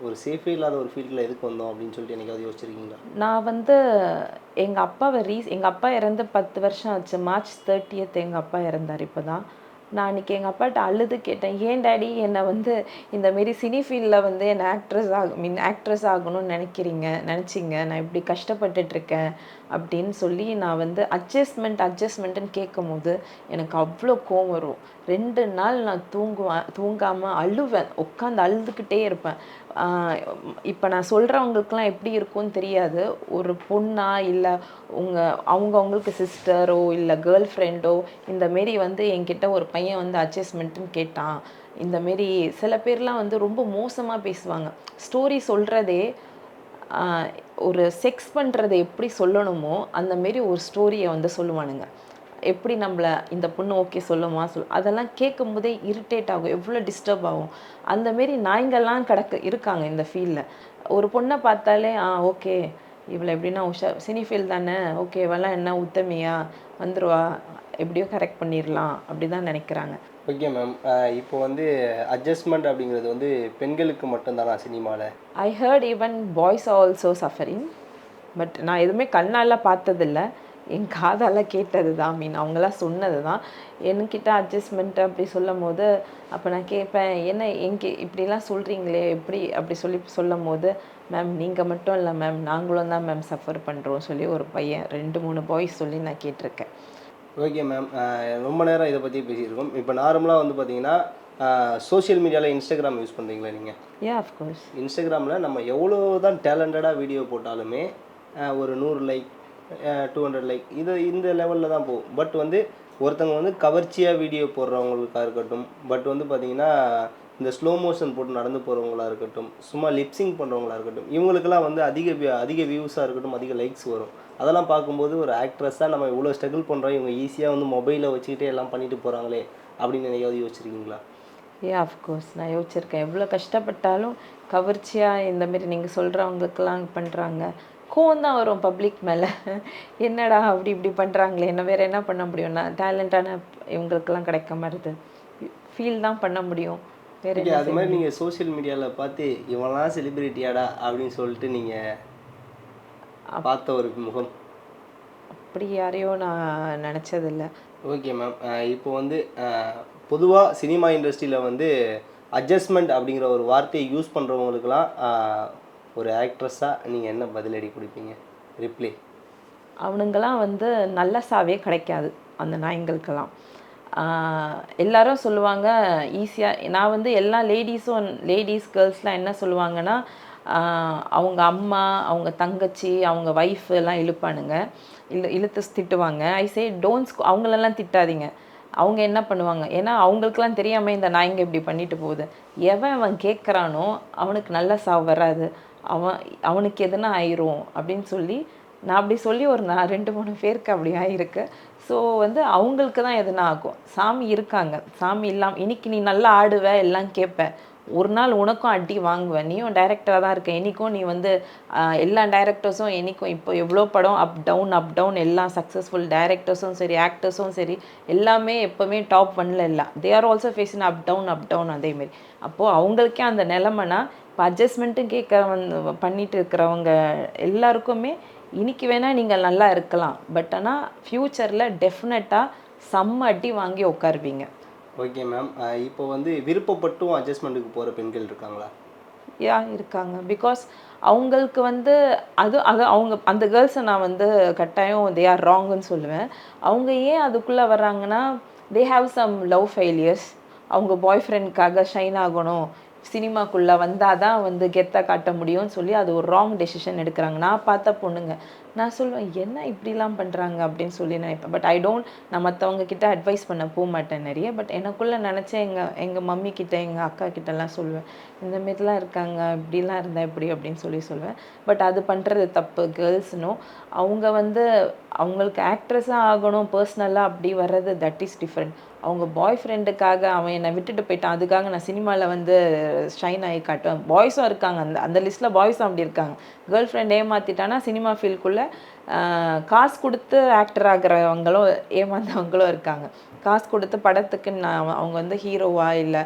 ஒரு சேஃபே இல்லாத ஒரு ஃபீல்டில் எதுக்கு வந்தோம் அப்படின்னு சொல்லிட்டு என்னைக்காவது யோசிச்சிருக்கீங்களா? நான் வந்து எங்கள் அப்பா இறந்து 10 வருஷம் ஆச்சு. மார்ச் 30th எங்கள் அப்பா இறந்தார் இப்போ தான். நான் அன்றைக்கி எங்கள் அப்பாட்ட அழுது கேட்டேன், ஏன் டாடி என்னை வந்து இந்தமாரி சினி ஃபீல்டில் வந்து என்னை ஆக்ட்ரஸ் ஆகணும்னு நினச்சிங்க, நான் இப்படி கஷ்டப்பட்டுட்ருக்கேன் அப்படின்னு சொல்லி நான் வந்து அட்ஜஸ்ட்மெண்ட்டுன்னு கேட்கும்போது எனக்கு அவ்வளோ கோவம் வரும். 2 நாள் நான் தூங்காமல் அழுவேன், உட்காந்து அழுதுகிட்டே இருப்பேன். இப்போ நான் சொல்கிறவங்களுக்குலாம் எப்படி இருக்கும்னு தெரியாது. ஒரு பொண்ணா இல்லை அவங்களுக்கு சிஸ்டரோ இல்லை கேர்ள் ஃப்ரெண்டோ இந்தமாரி வந்து என்கிட்ட ஒரு பையன் வந்து அட்ஜஸ்ட்மெண்ட்டுன்னு கேட்டான். இந்தமாரி சில பேர்லாம் வந்து ரொம்ப மோசமாக பேசுவாங்க. ஸ்டோரி சொல்கிறதே ஒரு செக்ஸ் பண்ணுறதை எப்படி சொல்லணுமோ அந்தமாரி ஒரு ஸ்டோரியை வந்து சொல்லுவானுங்க. எப்படி நம்மளை இந்த பொண்ணு ஓகே சொல்லுமா அதெல்லாம் கேட்கும்போதே இரிட்டேட் ஆகும், எவ்வளோ டிஸ்டர்ப் ஆகும். அந்தமாரி நாய்ங்கள்லாம் இருக்காங்க இந்த ஃபீல்டில். ஒரு பொண்ணை பார்த்தாலே ஓகே இவளை எப்படின்னா சினி ஃபீல்ட் தானே, ஓகே இவெல்லாம் என்ன உத்தமியா வந்துடுவா, எப்படியோ கரெக்ட் பண்ணிடலாம் அப்படி தான் நினைக்கிறாங்க. ஓகே மேம், இப்போ வந்து அட்ஜஸ்ட்மெண்ட் அப்படிங்கிறது வந்து பெண்களுக்கு மட்டும்தானா சினிமாவில்? I heard even boys also suffering. But நான் எதுவுமே கண்ணால் பார்த்ததில்ல, என் காதால் கேட்டது தான், அவங்களாம் சொன்னது தான். என்கிட்ட அட்ஜஸ்ட்மெண்ட் அப்படி சொல்லும் போது அப்போ நான் கேட்பேன், என்ன இப்படிலாம் சொல்கிறீங்களே எப்படி அப்படி சொல்லும் போது, மேம் நீங்கள் மட்டும் இல்லை மேம், நாங்களும் தான் மேம் சஃபர் பண்ணுறோம் சொல்லி ஒரு பையன் 2-3 பாய்ஸ் சொல்லி நான் கேட்டிருக்கேன். ஓகே மேம், ரொம்ப நேரம் இதை பற்றி பேசியிருக்கோம். இப்போ நார்மலாக வந்து பார்த்தீங்கன்னா சோஷியல் மீடியாவில் இன்ஸ்டாகிராம் யூஸ் பண்ணுறீங்களா நீங்கள்? ஆஃப்கோர்ஸ். இன்ஸ்டாகிராமில் நம்ம எவ்வளோ தான் டேலண்டடாக வீடியோ போட்டாலுமே ஒரு 100 லைக் 200 லைக் இந்த லெவலில் தான் போகும். பட் வந்து ஒருத்தவங்க வந்து கவர்ச்சியாக வீடியோ போடுறவங்களுக்காக இருக்கட்டும், பட் வந்து பார்த்திங்கன்னா இந்த ஸ்லோ மோஷன் போட்டு நடந்து போகிறவங்களா இருக்கட்டும், சும்மா லிப்ஸிங் பண்ணுறவங்களா இருக்கட்டும், இவங்களுக்கெல்லாம் வந்து அதிக வியூஸாக இருக்கட்டும், அதிக லைக்ஸ் வரும். அதெல்லாம் பார்க்கும்போது ஒரு ஆக்ட்ரஸாக நம்ம இவ்வளோ ஸ்ட்ரகிள் பண்ணுறோம், இவங்க ஈஸியாக வந்து மொபைலை வச்சுக்கிட்டே எல்லாம் பண்ணிட்டு போகிறாங்களே அப்படின்னு என்னையாவது யோசிச்சிருக்கீங்களா? ஆஃப்கோர்ஸ் நான் யோசிச்சிருக்கேன். எவ்வளோ கஷ்டப்பட்டாலும் கவர்ச்சியாக இந்தமாரி நீங்கள் சொல்கிறவங்களுக்கெல்லாம் பண்ணுறாங்க. கோவம் தான் வரும் பப்ளிக் மேலே, என்னடா அப்படி இப்படி பண்ணுறாங்களே, என்ன வேறு என்ன பண்ண முடியும், நான் டேலண்டான இவங்களுக்கெல்லாம் கிடைக்க மாட்டுது, ஃபீல் தான் பண்ண முடியும். வேறு அது மாதிரி நீங்கள் சோஷியல் மீடியாவில் பார்த்து இவெல்லாம் செலிப்ரிட்டியாடா அப்படின்னு சொல்லிட்டு நீங்கள் பார்த்த ஒரு முகம்? அப்படி யாரையும் நான் நினச்சதில்லை. ஓகே மேம், இப்போ வந்து பொதுவாக சினிமா இண்டஸ்ட்ரியில் வந்து அட்ஜஸ்ட்மெண்ட் அப்படிங்கிற ஒரு வார்த்தையை யூஸ் பண்ணுறவங்களுக்கெல்லாம் ஒரு ஆக்ட்ரஸாக நீங்கள் என்ன பதிலடி கொடுப்பீங்க, ரிப்ளை? அவனுங்கெல்லாம் வந்து நல்ல சாவே கிடைக்காது அந்த நாய்ங்களுக்கெல்லாம். எல்லாரும் சொல்லுவாங்க ஈஸியாக. நான் வந்து எல்லா லேடிஸ் கேர்ள்ஸ்லாம் என்ன சொல்லுவாங்கன்னா, அவங்க அம்மா, அவங்க தங்கச்சி, அவங்க ஒய்ஃபு எல்லாம் இழுப்பானுங்க, இழுத்து திட்டுவாங்க. ஐ சே அவங்களெல்லாம் திட்டாதீங்க. அவங்க என்ன பண்ணுவாங்க, ஏன்னா அவங்களுக்குலாம் தெரியாமல் இந்த நாய்ங்க இப்படி பண்ணிட்டு போகுது. அவன் கேட்குறானோ அவனுக்கு நல்ல சாவு வராது, அவனுக்கு எதுனா ஆயிரும் அப்படின்னு சொல்லி நான் அப்படி சொல்லி ஒரு 2-3 பேருக்கு அப்படி ஆகிருக்கு. ஸோ வந்து அவங்களுக்கு தான் எதுனா ஆகும். சாமி இருக்காங்க, சாமி இல்லாமல் இன்னைக்கு நீ நல்லா ஆடுவ எல்லாம் கேட்ப, ஒரு நாள் உனக்கும் அடி வாங்குவேன். நீயும் டைரக்டராக தான் இருக்க, என்றைக்கும் நீ வந்து எல்லா டைரக்டர்ஸும் என்றைக்கும் இப்போ எவ்வளோ படம் அப் டவுன் எல்லா சக்ஸஸ்ஃபுல் டைரக்டர்ஸும் சரி ஆக்டர்ஸும் சரி எல்லாமே எப்போவுமே டாப் 1ல் இல்லை. They are also facing up down அதேமாரி. அப்போது அவங்களுக்கே அந்த நிலமைனா இப்போ அட்ஜஸ்ட்மெண்ட்டும் கேட்க பண்ணிட்டு இருக்கிறவங்க எல்லாருக்குமே இன்னைக்கு வேணால் நீங்கள் நல்லா இருக்கலாம், பட் ஆனால் ஃப்யூச்சரில் டெஃபினட்டாக செம்ம அடி வாங்கி உட்காருவீங்க. Okay ma'am. இப்போ வந்து விருப்பப்பட்டும் அட்ஜஸ்ட்மெண்ட்டுக்கு போகிற பெண்கள் இருக்காங்களா? யா இருக்காங்க. பிகாஸ் அவங்களுக்கு வந்து அது அது அவங்க அந்த கேர்ள்ஸை நான் வந்து கட்டாயம் தே ஆர் ராங்குன்னு சொல்லுவேன். அவங்க ஏன் அதுக்குள்ளே வர்றாங்கன்னா, they have some love failures. அவங்க பாய் ஃப்ரெண்ட்காக ஷைன் ஆகணும், சினிமாக்குள்ளே வந்தால் தான் வந்து கெத்தாக காட்ட முடியும்னு சொல்லி அது ஒரு ராங் டெசிஷன் எடுக்கிறாங்க. நான் பார்த்த பொண்ணுங்க நான் சொல்லுவேன் என்ன இப்படிலாம் பண்ணுறாங்க அப்படின்னு சொல்லி நினைப்பேன். பட் ஐ டோன்ட், நான் மற்றவங்க கிட்ட அட்வைஸ் பண்ண போக மாட்டேன் நிறைய. பட் எனக்குள்ளே நினச்சேன் எங்கள் மம்மி கிட்ட எங்கள் அக்கா கிட்டலாம் சொல்லுவேன், இந்த மாரிலாம் இருக்காங்க, இப்படிலாம் இருந்தால் எப்படி அப்படின்னு சொல்லுவேன். பட் அது பண்ணுறது தப்பு. கேர்ள்ஸ்னும் அவங்க வந்து அவங்களுக்கு ஆக்ட்ரஸாக ஆகணும் பர்சனலாக அப்படி வர்றது தட் இஸ் டிஃப்ரெண்ட். அவங்க பாய் ஃப்ரெண்டுக்காக அவன் என்னை விட்டுட்டு போயிட்டான், அதுக்காக நான் சினிமாவில் வந்து ஷைன் ஆகி காட்டுவேன். பாய்ஸும் இருக்காங்க, அந்த லிஸ்ட்டில் பாய்ஸும் அப்படி இருக்காங்க. கேர்ள் ஃப்ரெண்ட் ஏமாற்றிட்டானா சினிமா ஃபீல்டுக்குள்ளே காசு கொடுத்து ஆக்டர் ஆகிறவங்களும் ஏமாந்தவங்களும் இருக்காங்க. காசு கொடுத்து படத்துக்கு நான் அவங்க வந்து ஹீரோவா இல்லை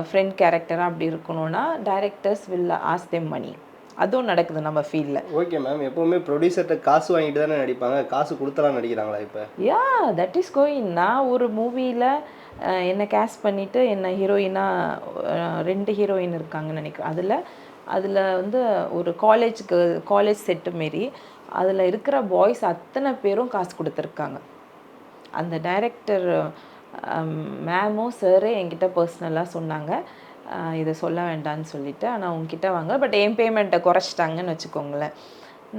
ஃப்ரெண்ட் கேரக்டராக அப்படி இருக்கணும்னா டைரக்டர்ஸ் வில் ஆஸ்க் தெம் மணி. அதுவும் நடக்குது நம்ம ஃபீல்டில். Okay ma'am. எப்போவுமே ப்ரொடியூசர்கிட்ட காசு வாங்கிட்டு தானே நடிப்பாங்க, காசு கொடுத்தலாம் நடிக்கிறாங்களா இப்போ? Yeah that is going. நான் ஒரு மூவியில் என்னை கேஸ்ட் பண்ணிவிட்டு என்னை ஹீரோயினாக 2 ஹீரோயின் இருக்காங்கன்னு நினைக்கிறேன். அதில் வந்து ஒரு காலேஜ் செட்டு மாரி அதில் இருக்கிற பாய்ஸ் அத்தனை பேரும் காசு கொடுத்துருக்காங்க. அந்த டைரக்டர் மேமோ சாரே என்கிட்ட பர்சனலாக சொன்னாங்க, இதை சொல்ல வேண்டாம்னு சொல்லிவிட்டு, ஆனால் உங்ககிட்ட வாங்க, பட் என் பேமெண்ட்டை குறைச்சிட்டாங்கன்னு வச்சுக்கோங்களேன்.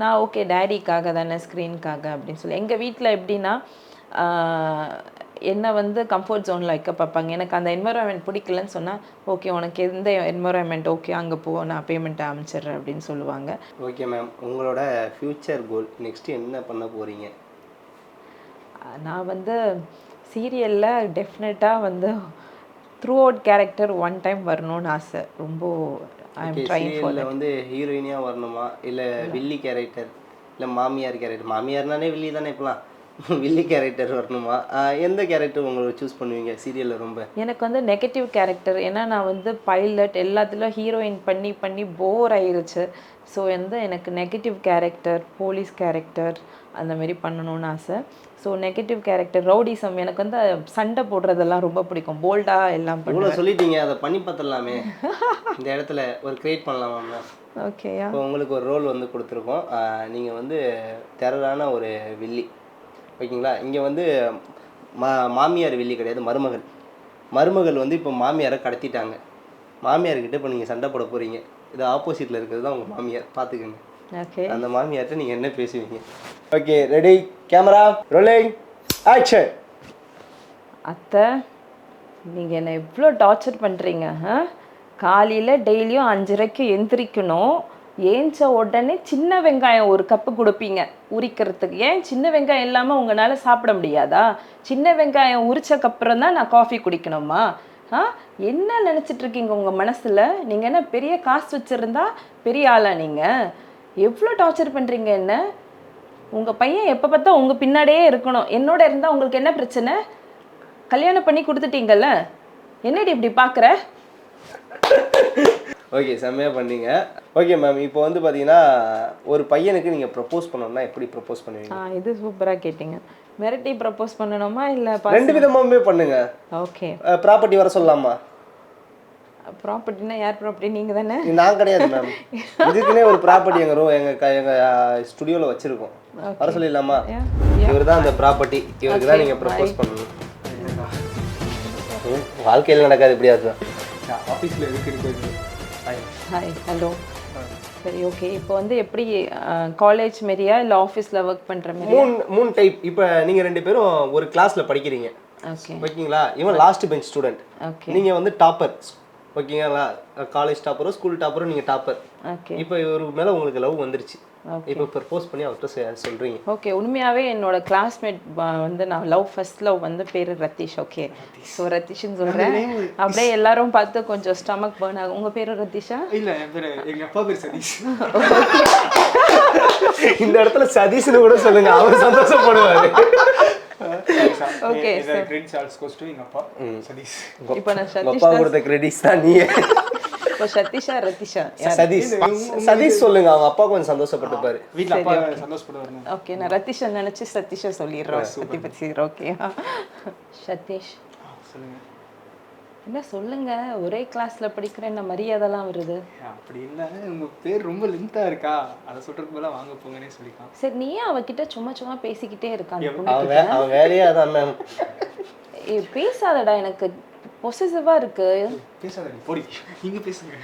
நான் ஓகே டேடிக்காக தானே ஸ்க்ரீனுக்காக அப்படின்னு சொல்லி. எங்கள் வீட்டில் எப்படின்னா என்னை வந்து கம்ஃபர்ட் ஜோனில் வைக்க பார்ப்பாங்க. எனக்கு அந்த என்வரான்மெண்ட் பிடிக்கலன்னு சொன்னால், ஓகே உனக்கு எந்த என்வரான்மெண்ட் ஓகே அங்கே போ, நான் பேமெண்ட்டை அனுப்பிச்சிட்றேன் அப்படின்னு சொல்லுவாங்க. Okay ma'am. உங்களோட ஃப்யூச்சர் கோல் நெக்ஸ்ட்டு என்ன பண்ண போகிறீங்க? நான் வந்து சீரியலில் டெஃபினட்டாக வந்து through out character one time வரணும்னு ஆசை. ரொம்ப I am trying for that. வந்து ஹீரோயினியாக வரணுமா இல்லை வில்லி கேரக்டர் இல்லை மாமியார் கேரக்டர்? மாமியார்னாலே வில்லி தானே இப்போலாம். வில்லி கேரக்டர் வரணுமா? எந்த கேரக்டர் உங்களுக்கு சூஸ் பண்ணுவீங்க சீரியலில்? ரொம்ப எனக்கு வந்து நெகட்டிவ் கேரக்டர். ஏன்னா நான் வந்து பைலட் எல்லாத்துலேயும் ஹீரோயின் பண்ணி பண்ணி போர் ஆயிருச்சு. ஸோ வந்து எனக்கு நெகட்டிவ் கேரக்டர், போலீஸ் கேரக்டர் அந்த மாதிரி பண்ணணும்னு ஆசை. ஸோ நெகட்டிவ் கேரக்டர், ரவுடிசம், எனக்கு வந்து சண்டை போடுறதெல்லாம் ரொம்ப பிடிக்கும். போல்டாக எல்லாம் இவ்வளோ சொல்லிட்டீங்க, அதை பண்ணி பார்த்துடலாமே. இந்த இடத்துல ஒரு கிரியேட் பண்ணலாமா மேம்? ஓகேயா. இப்போ உங்களுக்கு ஒரு ரோல் வந்து கொடுத்துருக்கோம். நீங்கள் வந்து டெரரான ஒரு வில்லி, ஓகேங்களா? இங்கே வந்து மாமியார் வில்லி கிடையாது, மருமகள் வந்து இப்போ மாமியாரை கடத்திட்டாங்க. மாமியார்கிட்ட இப்போ நீங்கள் சண்டை போட போகிறீங்க. இது ஆப்போசிட்டில் இருக்கிறது தான் உங்கள் மாமியார், பார்த்துக்கோங்க. ஓகே. அந்த மாமியார்கிட்ட நீங்கள் என்ன பேசுவீங்க? Okay ready, camera rolling, action. அத்தை, நீங்கள் என்னை எவ்வளோ டார்ச்சர் பண்ணுறீங்க. காலையில் டெய்லியும் 5:30க்கு எந்திரிக்கணும். ஏஞ்ச உடனே சின்ன வெங்காயம் ஒரு கப்பு கொடுப்பீங்க உரிக்கிறதுக்கு. ஏன் சின்ன வெங்காயம் இல்லாமல் உங்களால் சாப்பிட முடியாதா? சின்ன வெங்காயம் உரிச்சக்கப்புறம் தான் நான் காஃபி குடிக்கணுமா? என்ன நினச்சிட்ருக்கீங்க உங்கள் மனசில்? நீங்கள் என்ன பெரிய காசு வச்சுருந்தா பெரிய ஆளா? நீங்கள் எவ்வளோ டார்ச்சர் பண்ணுறீங்க என்ன? உங்கள் பையன் எப்போ பார்த்தா உங்கள் பின்னாடியே இருக்கணும். என்னோட இருந்தால் உங்களுக்கு என்ன பிரச்சனை? கல்யாணம் பண்ணி கொடுத்துட்டீங்கல்ல, என்னடி இப்படி பார்க்குற? ஓகே, செம்மையாக பண்ணீங்க. ஓகே மேம், இப்போ வந்து பார்த்தீங்கன்னா ஒரு பையனுக்கு நீங்கள் ப்ரப்போஸ் பண்ணணும்னா எப்படி ப்ரப்போஸ் பண்ணுவீங்க? இது சூப்பராக கேட்டிங்க. மிரட்டி ப்ரப்போஸ் பண்ணணுமா இல்லை? 2 விதமாகவே பண்ணுங்க. ஓகே. ப்ராப்பர்ட்டி வர சொல்லலாமா? ப்ராப்பர்ட்டினா யார் ப்ராப்பர்ட்டி? நீங்கள் தானே? நான் கிடையாது மேம். இதுக்குன்னே ஒரு ப்ராப்பர்ட்டி எங்கள் ஸ்டுடியோவில் வச்சுருக்கோம், வர சொல்லிடலாமா? இவர் தான் அந்த ப்ராப்பர்ட்டி, இவருக்கு தான் நீங்கள் ப்ரப்போஸ் பண்ணணும். வாழ்க்கையில் நடக்காது எப்படியாவது. ஆஃபீஸில் இருக்கிறது. Hi, hello. சரி, ஓகே. இப்போ வந்து எப்படி காலேஜ் மாரியா இல்லை ஆஃபீஸில் ஒர்க் பண்ணுற மாதிரி? மூணு டைப். இப்போ நீங்கள் 2 பேரும் ஒரு கிளாஸில் படிக்கிறீங்க, ஓகே ஓகேங்களா? இவன் லாஸ்ட் பெஞ்ச் ஸ்டூடெண்ட், ஓகே. நீங்கள் வந்து டாப்பர், ஓகேங்களா? காலேஜ் டாப்பரோ ஸ்கூல் டாப்பரோ நீங்கள் டாப்பர். ஓகே. இப்போ இவர் மேலே உங்களுக்கு லவ் வந்துருச்சு. இப்போ ப்ரப்போஸ் பண்ணி அவர்கிட்ட சொல்கிறீங்க. ஓகே. உண்மையாகவே என்னோட கிளாஸ்மேட் வந்து நான் ஃபர்ஸ்ட் லவ் வந்து பேர் ரத்தீஷ். ஓகே. ஸோ ரத்தீஷ்னு சொல்கிறேன். அப்படியே எல்லாரும் பார்த்து கொஞ்சம் ஸ்டமக் பர்ன் ஆகும். உங்கள் பேர் ரத்தீஷா? இல்லை, எங்கள் அப்பா பேர் சதீஷ். இந்த இடத்துல சதீஷ்னு கூட சொல்லுங்க, அவர் சந்தோஷப்படுவார். Okay. Credits also goes to எங்கள் அப்பா சதீஷ். இப்போ நான் சதீஷ் அப்பா கொடுத்த கிரெடிட்ஸ் தான் நீ. இப்போ சதீஷா ரத்திஷா யார்? சதீஷ் சதீஷ் சொல்லுங்க, அவங்க அப்பா கொஞ்சம் சந்தோஷப்பட்டுப்பாரு. வீட்டில் அப்பா சந்தோஷப்படுவாருங்க. ஓகே, நான் ரத்திஷா நினச்சி சதீஷா சொல்லிடுறேன். பத்தி ஓகே. சதீஷ் சொல்லுங்க. என்ன சொல்லுங்க, ஒரே கிளாஸ்ல படிக்கிற என்ன மரியாதைலாம் வருது. அப்படி இல்லை, உங்க பேர் ரொம்ப லென்த்தாக இருக்கா, அதை சொல்றதுக்கு போல வாங்க போங்கன்னே சொல்லிக்கலாம். சரி, நீ ஏன் அவகிட்ட சும்மா சும்மா பேசிக்கிட்டே இருக்கான்? அவன் வேலையே அதான் மேம். பேசாதடா, எனக்கு பொசசிவா இருக்கு. பேசாதடி போடி, நீங்க பேசுங்க.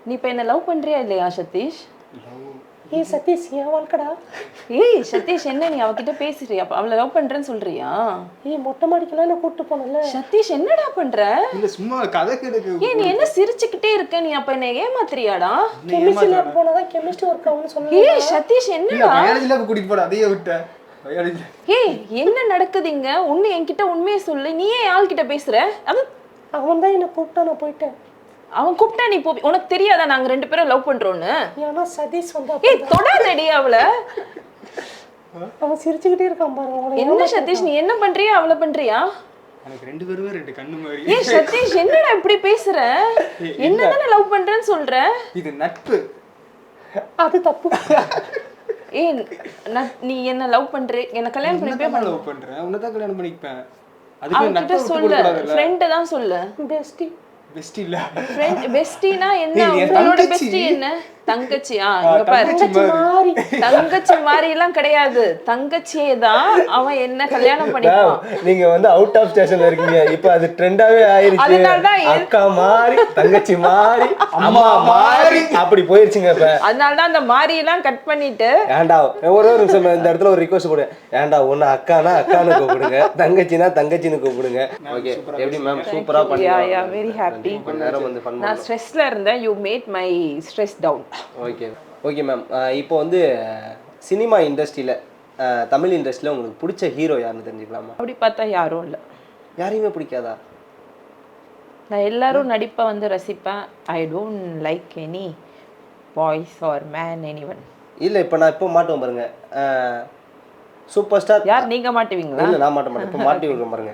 நீ இப்போ என்ன லவ் பண்றியா இல்லையா சதீஷ்? ஏய் சதீஷ், ஏன் வாழ்க்கடா? ஏய் சதீஷ், என்ன நீ அவகிட்ட பேசுறியா? அவளை லவ் பண்றேன்னு சொல்றியா? ஏய் மொட்டை மாடிக்கெல்லாம் நான் கூப்பிட்டு போனல. சதீஷ், என்னடா பண்ற? இல்ல சும்மா கதை கேட்க. ஏய், நீ என்ன சிரிச்சுக்கிட்டே இருக்க? நீ அப்ப என்ன ஏமாத்துறியாடா? கெமிஸ்ட்ரி லேப் போனதா கெமிஸ்ட்ரி ஒர்க் ஆகும்னு சொன்னேன். ஏய் சதீஷ், என்னடா? பயாலஜி லேப் கூட்டிட்டு போற, அதையே விட்ட. பயாலஜி. ஏய், என்ன நடக்குதுங்க? ஒண்ணு என்கிட்ட உண்மையை சொல்லு. நீ ஏன் ஆள்கிட்ட பேசுற? அவன் தான் என்ன கூப்பிட்டா, நான் போயிட்டேன். அவன் கூப்பிட்டா நீ போ. உனக்கு தெரியாதா நாங்க ரெண்டு பேரும் லவ் பண்றோம்னு? ஏன்னா சதீஷ் வந்து ஏய், தொடாதடி அவள. அவன் சிரிச்சுக்கிட்டே இருக்கான் பாருங்க. என்ன சதீஷ், நீ என்ன பண்றியா அவளை பண்றியா? எனக்கு ரெண்டு பேருமே ரெண்டு கண்ணு மாதிரி. ஏய் சதீஷ், என்னடா இப்படி பேசுற? என்னதானே லவ் பண்றேன்னு சொல்ற? இது நட்பு. அது தப்பு. ஏய், நீ என்ன லவ் பண்ற? என்ன கல்யாணம் பண்ணிப்பே லவ் பண்றேன், உன்னை தான் கல்யாணம் பண்ணிப்பேன். அவன்கிட்ட சொல்லு, ஃப்ரெண்ட் தான் சொல்லு. பெஸ்டி. பெஸ்ட் இல்ல, ஃப்ரெண்ட். பெஸ்டினா என்ன? உங்களோட பெஸ்டி என்ன? தங்கச்சியா? இங்க பாரு, தங்கச்சி மாதிரி எல்லாம் கிடையாது. தங்கச்சியே தான். அவன் என்ன கல்யாணம் பண்ணிப்பான். நீங்க வந்து அவுட் ஆஃப் ஸ்டேஷன்ல இருக்கீங்க. இப்போ அது ட்ரெண்டாவே ஆயிருச்சு. அதனாலதான் அக்கா மாதிரி, தங்கச்சி மாதிரி, அம்மா மாதிரி அப்படி போயிருச்சுங்க. இப்ப அதனாலதான் அந்த மாதிரி எல்லாம் கட் பண்ணிட்டு. ஏண்டா ஒரு நிமிஷம் இந்த இடத்துல ஒரு ரிக்வெஸ்ட் போடுறேன். ஏண்டா ஒன்னு அக்கானா அக்கான்னு கூப்பிடுங்க, தங்கச்சினா தங்கச்சின்னு கூப்பிடுங்க. ஓகே, எப்படி மேம்? சூப்பரா பண்ணீங்க. Very happy. நேரம் வந்து பண்ண நான் ஸ்ட்ரெஸ்ல இருந்தேன். You made my stress down. Okay okay ma'am. இப்போ வந்து சினிமா இண்டஸ்ட்ரியில், தமிழ் இண்டஸ்ட்ரியில் உங்களுக்கு பிடிச்ச ஹீரோ யாருன்னு தெரிஞ்சுக்கலாமா? அப்படி பார்த்தா யாரும் இல்லை. யாரையுமே பிடிக்காதா? நான் எல்லாரும் நடிப்பை வந்து ரசிப்பேன். I don't like any boys or man anyone. இல்லை, இப்போ நான் இப்போ மாட்டுவேன் பாருங்க. சூப்பர் ஸ்டார் யார்? நீங்க மாட்டுவீங்களா? இல்லை, நான் மாட்ட மாட்டேன். இப்போ மாட்டி விடுறேன் பாருங்க.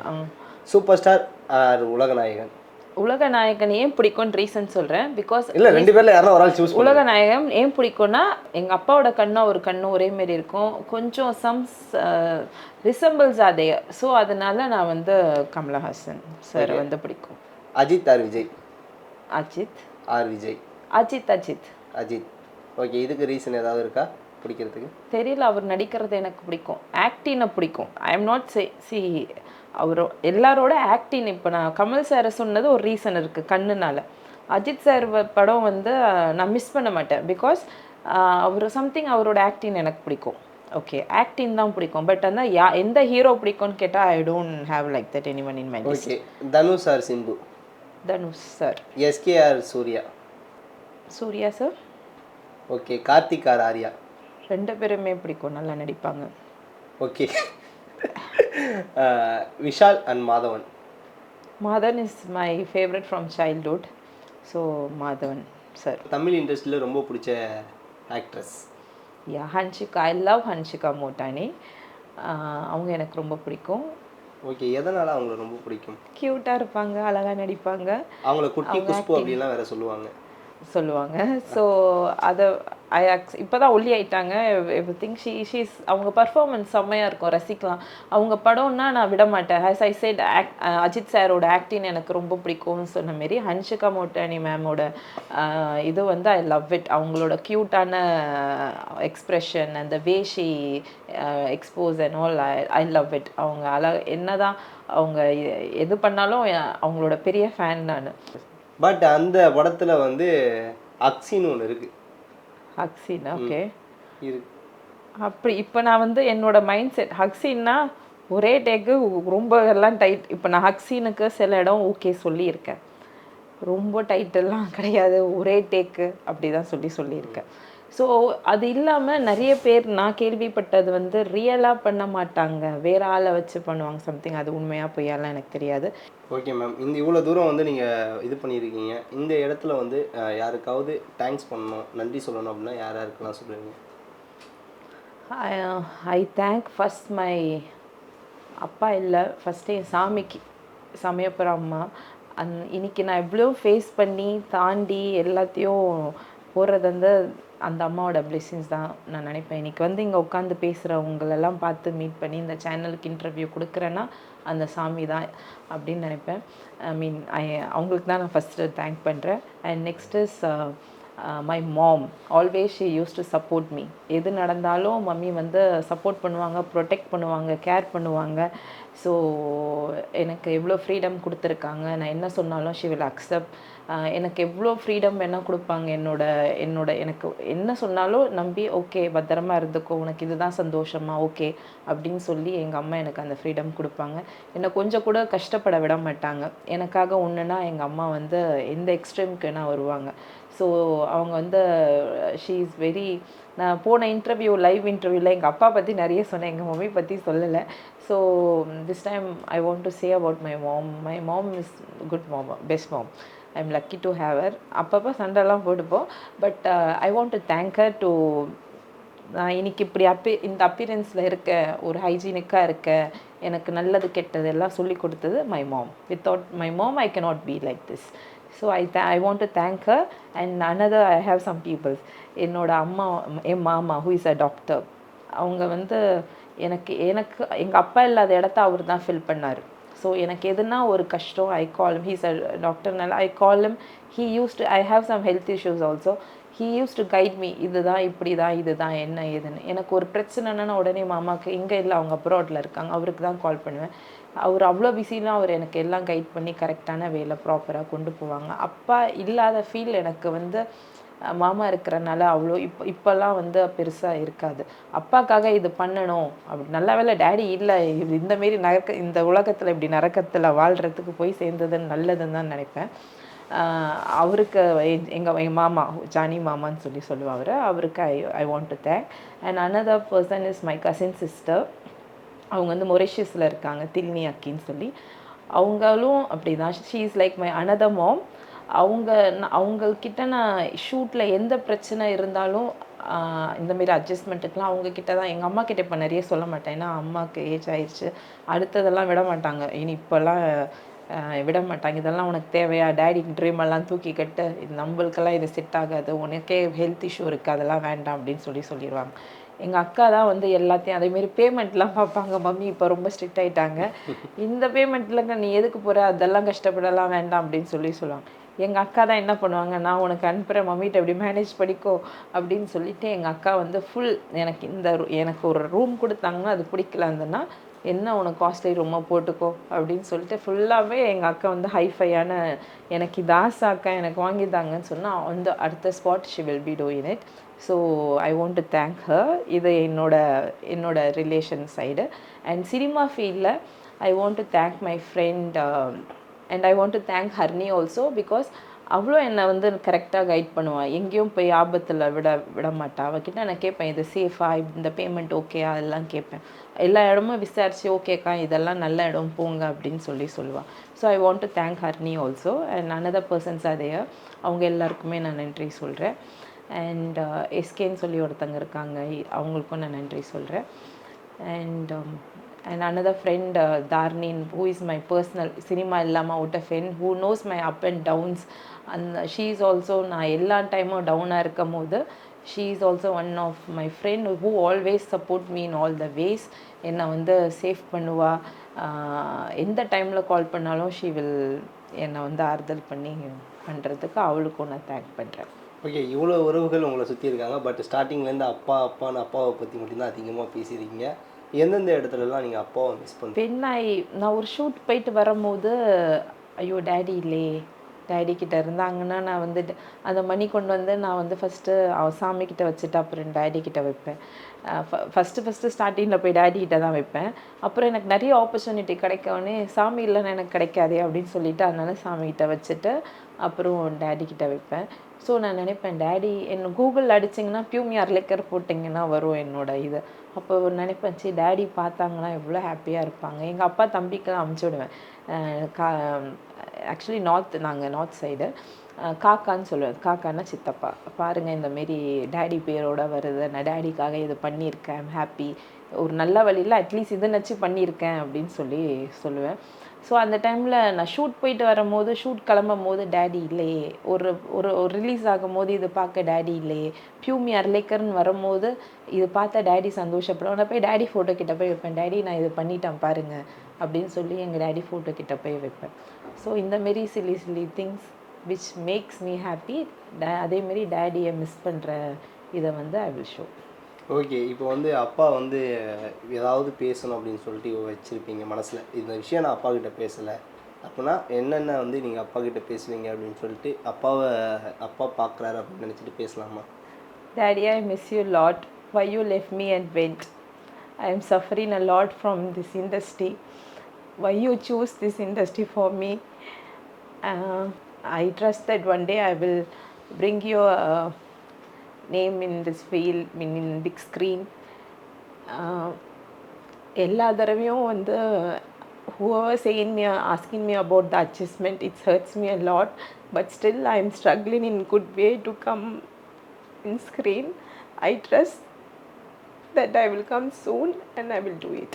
சூப்பர் ஸ்டார் ஆர் உலகநாயகன்? உலகநாயகன் ஏன் பிடிக்கும்னு ரீசன் சொல்றேன். பிகாஸ் இல்லை, ரெண்டு பேர்ல யாரும் ஒரு ஆள் சூஸ். உலகநாயகன் ஏன் பிடிக்கும்னா, எங்க அப்பாவோட கண்ணா ஒரு கண்ணு ஒரே மாதிரி இருக்கும். கொஞ்சம் ரிசம்பிள்ஸ் அதே. ஸோ அதனால நான் வந்து கமலஹாசன் சார் வந்து பிடிக்கும். Ajith or Vijay? Ajith or Vijay? Ajith Ajith Ajith. Okay, இதுக்கு ரீசன் ஏதாவது இருக்கா பிடிக்கிறதுக்கு? தெரியல, அவர் நடிக்கிறது எனக்கு பிடிக்கும். ஆக்டினை பிடிக்கும். ஐ எம் நாட் சி அவர் எல்லாரோட ஆக்டிங். இப்போ நான் கமல் சாரை சொன்னது ஒரு ரீசன் இருக்குது, கண்ணுனால. அஜித் சார் படம் வந்து நான் மிஸ் பண்ண மாட்டேன். பிகாஸ் அவர் சம்திங், அவரோட ஆக்டிங் எனக்கு பிடிக்கும். ஓகே, ஆக்டிங் தான் பிடிக்கும். பட் அந்த எந்த ஹீரோ பிடிக்கும்னு கேட்டால் I don't have like that anyone in my list. Okay, Dhanush or Simbu? Dhanush sir. SK or Suriya? Suriya sir. Okay, Karthik or Arya? ரெண்டு பேருமே பிடிக்கும், நல்லா நடிப்பாங்க. Okay, Vishal and Madhavan? Madhavan is my favourite from childhood. So Madhavan sir. Tamil இண்டஸ்ட்ரியில் ரொம்ப பிடிச்ச actress? Yeah, Hansika. I love Hansika Motwani. அவங்க எனக்கு ரொம்ப பிடிக்கும். ஓகே, எதனால் அவங்கள ரொம்ப பிடிக்கும்? க்யூட்டாக இருப்பாங்க, அழகாக நடிப்பாங்க. அவங்கள குட்டி குஷ்பு அப்படின்லாம் வேற சொல்லுவாங்க. ஸோ அதை இப்போ தான் ஒல்லி ஆயிட்டாங்க. எவ்ரி திங் ஷீஸ் அவங்க பர்ஃபார்மன்ஸ் செம்மையாக இருக்கும், ரசிக்கலாம். அவங்க படம்னா நான் விட மாட்டேன். ஆஸ் ஐ செட், அஜித் சாரோட ஆக்டிங் எனக்கு ரொம்ப பிடிக்கும்னு சொன்ன மாரி ஹன்ஷிகா மோட்டானி மேமோட இது வந்து ஐ லவ் இட். அவங்களோட க்யூட்டான எக்ஸ்ப்ரெஷன், அந்த வேஷி expose and all, I love it. அவங்க என்னதான் அவங்க எது பண்ணாலும் அவங்களோட பெரிய ஃபேன் நான். பட் அந்த படத்துல வந்து அக்ஸின்னு ஒன்று இருக்கு. ஹக்ஸினா? ஓகே, இருக்கு. அப்படி இப்போ நான் வந்து என்னோட மைண்ட் செட், ஹக்ஸின்னா ஒரே டேக்கு ரொம்ப எல்லாம் டைட். இப்போ நான் ஹக்ஸினுக்கு சில இடம் ஓகே சொல்லியிருக்கேன். ரொம்ப டைட்டெல்லாம் கிடையாது, ஒரே டேக்கு அப்படி தான் சொல்லியிருக்கேன். ஸோ அது இல்லாமல் நிறைய பேர் நான் கேள்விப்பட்டது வந்து ரியலாக பண்ண மாட்டாங்க, வேற ஆளை வச்சு பண்ணுவாங்க சம்திங். அது உண்மையாக பொய்யாலாம் எனக்கு தெரியாது. ஓகே மேம், இந்த இவ்வளோ தூரம் வந்து நீங்கள் இது பண்ணியிருக்கீங்க. இந்த இடத்துல வந்து யாருக்காவது தேங்க்ஸ் பண்ணணும், நன்றி சொல்லணும் அப்படின்னா யாருக்கெல்லாம் சொல்லுவீங்க? ஐ தேங்க் ஃபஸ்ட் மை அப்பா இல்லை, ஃபஸ்ட்டு என் சாமிக்கு, சமயப்புற அம்மா. இன்னைக்கு நான் எவ்வளோ ஃபேஸ் பண்ணி தாண்டி எல்லாத்தையும் போகிறது வந்து அந்த அம்மாவோட பிளெஸிங்ஸ் தான் நான் நினைப்பேன். இன்னைக்கு வந்து இங்கே உட்காந்து பேசுகிறவங்களெல்லாம் பார்த்து மீட் பண்ணி இந்த சேனலுக்கு இன்டர்வியூ கொடுக்குறேன்னா அந்த சாமி தான் அப்படின்னு நினைப்பேன். ஐ மீன் அவங்களுக்கு தான் நான் ஃபஸ்ட்டு தேங்க் பண்ணுறேன். And next is my mom. Always she use to support me. எது நடந்தாலும் மம்மி வந்து சப்போர்ட் பண்ணுவாங்க, ப்ரொடெக்ட் பண்ணுவாங்க, கேர் பண்ணுவாங்க. ஸோ எனக்கு எவ்வளோ ஃப்ரீடம் கொடுத்துருக்காங்க. நான் என்ன சொன்னாலும் ஷி வில் அக்செப்ட். எனக்கு எவ்வளோ ஃப்ரீடம் வேணால் கொடுப்பாங்க. எனக்கு என்ன சொன்னாலும் நம்பி ஓகே பத்திரமா இருந்துக்கோ, உனக்கு இதுதான் சந்தோஷமா ஓகே அப்படின்னு சொல்லி எங்கள் அம்மா எனக்கு அந்த ஃப்ரீடம் கொடுப்பாங்க. என்னை கொஞ்சம் கூட கஷ்டப்பட விட மாட்டாங்க. எனக்காக ஒன்றுனா எங்கள் அம்மா வந்து எந்த எக்ஸ்ட்ரீமுக்கு வேணால் வருவாங்க. ஸோ அவங்க வந்து ஷீ இஸ் வெரி. நான் போன லைவ் இன்டர்வியூவில் எங்கள் அப்பா பற்றி நிறைய சொன்னேன், எங்கள் மம்மி பற்றி சொல்லலை. So this time I want to say about my mom. My mom is good mom, best mom. I am lucky to have her. அப்பப்போ சண்டைலாம் போட்டுப்போம். But I want to thank her too. நான் இன்னைக்கு இப்படி இந்த அப்பியரன்ஸில் இருக்க, ஒரு ஹைஜீனிக்காக இருக்க, எனக்கு நல்லது கெட்டது எல்லாம் சொல்லி கொடுத்தது my mom. Without my mom I cannot be like this. So I want to thank her. And another I have some peoples. என்னோட அம்மா, என் மாமா ஹூ இஸ் அ டாக்டர். அவங்க வந்து எனக்கு எங்கள் அப்பா இல்லாத இடத்த அவர் தான் ஃபில் பண்ணார். ஸோ எனக்கு எதுனா ஒரு கஷ்டம், I call him. He's a டாக்டர்னால I call him. He used, I have some health issues also. He use to guide me. இதுதான் இப்படி தான், இதுதான் என்ன ஏதுன்னு. எனக்கு ஒரு பிரச்சனைன்னா உடனே மாமாவுக்கு, இங்கே இல்லை அவங்க அப்ராடில் இருக்காங்க, அவருக்கு தான் கால் பண்ணுவேன். அவர் அவ்வளோ பிஸிலாம் அவர் எனக்கு எல்லாம் கைட் பண்ணி கரெக்டான வேலை ப்ராப்பராக கொண்டு போவாங்க. அப்பா இல்லாத ஃபீல் எனக்கு வந்து மாமா இருக்கிறனால அவ்வளோ இப்போல்லாம் வந்து பெருசாக இருக்காது. அப்பாக்காக இது பண்ணணும் அப்படி. நல்ல வேலை டேடி இல்லை, இந்தமாரி இந்த உலகத்தில் இப்படி நரக்கத்தில் வாழ்கிறதுக்கு போய் சேர்ந்ததுன்னு நல்லதுன்னு தான் நினைப்பேன். அவருக்கு எங்கள் மாமா ஜானி மாமான்னு சொல்லுவார். அவருக்கு ஐ want to thank. And another person is my cousin sister. அவங்க வந்து மொரிஷியஸில் இருக்காங்க, தில்னி அக்கின்னு சொல்லி. அவங்களும் அப்படி தான். She is like my another mom. அவங்கக்கிட்ட நான் ஷூட்டில் எந்த பிரச்சனை இருந்தாலும் இந்தமாரி அட்ஜஸ்ட்மெண்ட்டுக்கெலாம் அவங்கக்கிட்ட தான். எங்கள் அம்மா கிட்ட இப்போ நிறைய சொல்ல மாட்டேன், ஏன்னா அம்மாவுக்கு ஏஜ் ஆயிடுச்சு. அடுத்ததெல்லாம் விட மாட்டாங்க. இப்போல்லாம் விட மாட்டாங்க. இதெல்லாம் உனக்கு தேவையா, டேடி ட்ரீமெல்லாம் தூக்கி கட்டு, இது நம்மளுக்கெல்லாம் இது செட் ஆகாது, உனக்கே ஹெல்த் இஷ்யூ இருக்குது, அதெல்லாம் வேண்டாம் அப்படின்னு சொல்லிடுவாங்க. எங்கள் அக்கா தான் வந்து எல்லாத்தையும் அதேமாரி பேமெண்ட்லாம் பார்ப்பாங்க. மம்மி இப்போ ரொம்ப ஸ்ட்ரிக்ட் ஆகிட்டாங்க. இந்த பேமெண்ட்டில் நீ எதுக்கு போகிற, அதெல்லாம் கஷ்டப்படலாம் வேண்டாம் அப்படின்னு சொல்லுவாங்க. எங்கள் அக்கா தான் என்ன பண்ணுவாங்க, நான் உனக்கு அனுப்புகிறேன், மம்மிகிட்ட எப்படி மேனேஜ் பண்ணிக்கோ அப்படின்னு சொல்லிவிட்டு எங்கள் அக்கா வந்து ஃபுல் எனக்கு ஒரு ரூம் கொடுத்தாங்கன்னா அது பிடிக்கல இருந்ததுன்னா, என்ன உனக்கு காஸ்ட்லி ரூமாக போட்டுக்கோ அப்படின்னு சொல்லிட்டு ஃபுல்லாகவே எங்கள் அக்கா வந்து ஹைஃபையான, எனக்கு இது ஆசாக்கா எனக்கு வாங்கித்தாங்கன்னு சொன்னால் வந்து அடுத்த spot she will be doing it. So I want to thank her. இது என்னோட ரிலேஷன் சைடு. அண்ட் சினிமா ஃபீல்டில் ஐ want to thank my friend. And I want to thank ஹர்னி also. Because அவ்வளோ என்னை வந்து கரெக்டாக கைட் பண்ணுவாள். எங்கேயும் போய் ஆபத்தில் விட மாட்டா. அவகிட்ட நான் கேட்பேன், இது சேஃபாக, இந்த பேமெண்ட் ஓகேயா, அதெல்லாம் கேட்பேன். எல்லா இடமும் விசாரித்து ஓகேக்கா இதெல்லாம் நல்ல இடம் போங்க அப்படின்னு சொல்லுவாள். So I want to thank ஹர்னி also. And another persons அதே அவங்க எல்லாருக்குமே நான் நன்றி சொல்கிறேன். அண்ட் எஸ்கேன்னு சொல்லி ஒருத்தங்க இருக்காங்க, அவங்களுக்கும் நான் நன்றி சொல்கிறேன். And another friend, Darnin, who is my personal cinema illama out of friend, who knows my up and downs. And she is also நான் எல்லா டைமும் டவுனாக இருக்கும் போது she is also one of my friend who always support me in all the ways. என்னை வந்து safe பண்ணுவா. எந்த டைமில் கால் பண்ணாலும் she will என்னை வந்து ஆறுதல் பண்ணுறதுக்கு அவளுக்கும் நான் தேங்க் பண்ணுறேன். ஓகே, இவ்வளோ உறவுகள் உங்களை சுற்றி இருக்காங்க. பட் ஸ்டார்டிங்லேருந்து அப்பான்னு அப்பாவை பற்றி மட்டும்தான் அதிகமாக பேசியிருக்கீங்க. எந்தெந்த இடத்துலலாம் நீங்கள் அப்பாவை மிஸ் பண்ணுறீங்க? நான் ஒரு ஷூட் போயிட்டு வரும்போது, ஐயோ டேடி இல்லையே, டேடி கிட்ட இருந்தாங்கன்னா நான் வந்து அந்த மணி கொண்டு வந்து நான் வந்து ஃபஸ்ட்டு சாமிக்கிட்ட வச்சுட்டு அப்புறம் டேடி கிட்ட வைப்பேன். ஃபஸ்ட்டு ஸ்டார்டிங்கில் போய் டேடி கிட்ட தான் வைப்பேன். அப்புறம் எனக்கு நிறைய ஆப்பர்ச்சுனிட்டி கிடைக்கவுடனே சாமி இல்லைன்னு எனக்கு கிடைக்காதே அப்படின்னு சொல்லிட்டு அதனால சாமிக்கிட்ட வச்சுட்டு அப்புறம் டேடி கிட்ட வைப்பேன். ஸோ நான் நினைப்பேன், டேடி என்ன கூகுள் அடிச்சிங்கன்னா பியூமியார் லிக்கர் போட்டிங்கன்னா வரும் என்னோட இது. அப்போ நினைப்பேன், சரி டேடி பார்த்தாங்கன்னா எவ்வளோ ஹாப்பியாக இருப்பாங்க. எங்கள் அப்பா தம்பிக்கெல்லாம் அமுச்சு விடுவேன். ஆக்சுவலி நாங்கள் நார்த் சைடு காக்கான்னு சொல்லுவேன். காக்கான்னா சித்தப்பா. பாருங்கள் இந்தமாரி டேடி பேரோட வருது, நான் டேடிக்காக இது பண்ணியிருக்கேன், ஐம் ஹாப்பி, ஒரு நல்ல வழியில் அட்லீஸ்ட் இதை நச்சு பண்ணியிருக்கேன் அப்படின்னு சொல்லுவேன். ஸோ அந்த டைமில் நான் ஷூட் போயிட்டு வரும்போது, ஷூட் கிளம்பும் போது டேடி இல்லையே, ஒரு ஒரு ஒரு ரிலீஸ் ஆகும்போது இது பார்க்க டேடி இல்லையே, பியூமி அர்லேக்கர்னு வரும்போது இது பார்த்தா டேடி சந்தோஷப்படுவோம். நான் போய் டேடி ஃபோட்டோ கிட்ட போய் வைப்பேன், டேடி நான் இது பண்ணிட்டேன் பாருங்க அப்படின்னு சொல்லி எங்கள் டேடி ஃபோட்டோ கிட்ட போய் வைப்பேன். ஸோ இந்த மாரி chilli chilli things which makes me happy. அதேமாரி டேடியை மிஸ் பண்ணுற இதை வந்து ஐ வில் ஷோ. ஓகே, இப்போ வந்து அப்பா வந்து ஏதாவது பேசணும் அப்படின்னு சொல்லிட்டு வச்சுருப்பீங்க மனசில், இந்த விஷயம் நான் அப்பா கிட்ட பேசலை அப்படின்னா என்னென்ன வந்து நீங்கள் அப்பா கிட்ட பேசுவீங்க அப்படின்னு சொல்லிட்டு அப்பா பார்க்குறாரு அப்படின்னு நினச்சிட்டு பேசலாமா? Daddy, I miss you a lot. Why you left me and went? I am suffering a lot from this industry. Why you choose this industry for me? I trust that one day I will bring your name in this field, in big screen. எல்லா தடவையும் வந்து whoever saying me asking me about the achievement, it hurts me a lot, but still I am struggling in good way to come in screen. I trust that I will come soon and I will do it.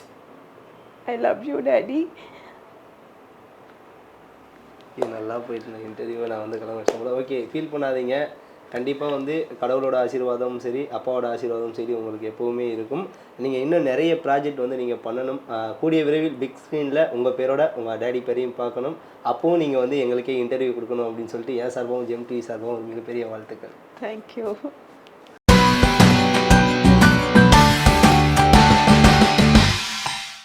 I love you, Daddy. இது நல்லா போயிட்டு இருந்த இன்டர்வியூவை நான் வந்து கிளம்ப போல. Okay, feel பண்ணாதீங்க. கண்டிப்பாக வந்து கடவுளோட ஆசீர்வாதமும் சரி, அப்பாவோட ஆசீர்வாதமும் சரி உங்களுக்கு எப்போவுமே இருக்கும். நீங்கள் இன்னும் நிறைய ப்ராஜெக்ட் வந்து நீங்கள் பண்ணணும். கூடிய விரைவில் பிக் ஸ்க்ரீனில் உங்கள் பேரோட உங்கள் டேடி பேரையும் பார்க்கணும். அப்போவும் நீங்கள் வந்து எங்களுக்கே இன்டர்வியூ கொடுக்கணும் அப்படின்னு சொல்லிட்டு என் சார்பாகவும் ஜெம் டிவி சார்பாகவும் ஒரு மிகப்பெரிய வாழ்த்துக்கள். Thank you.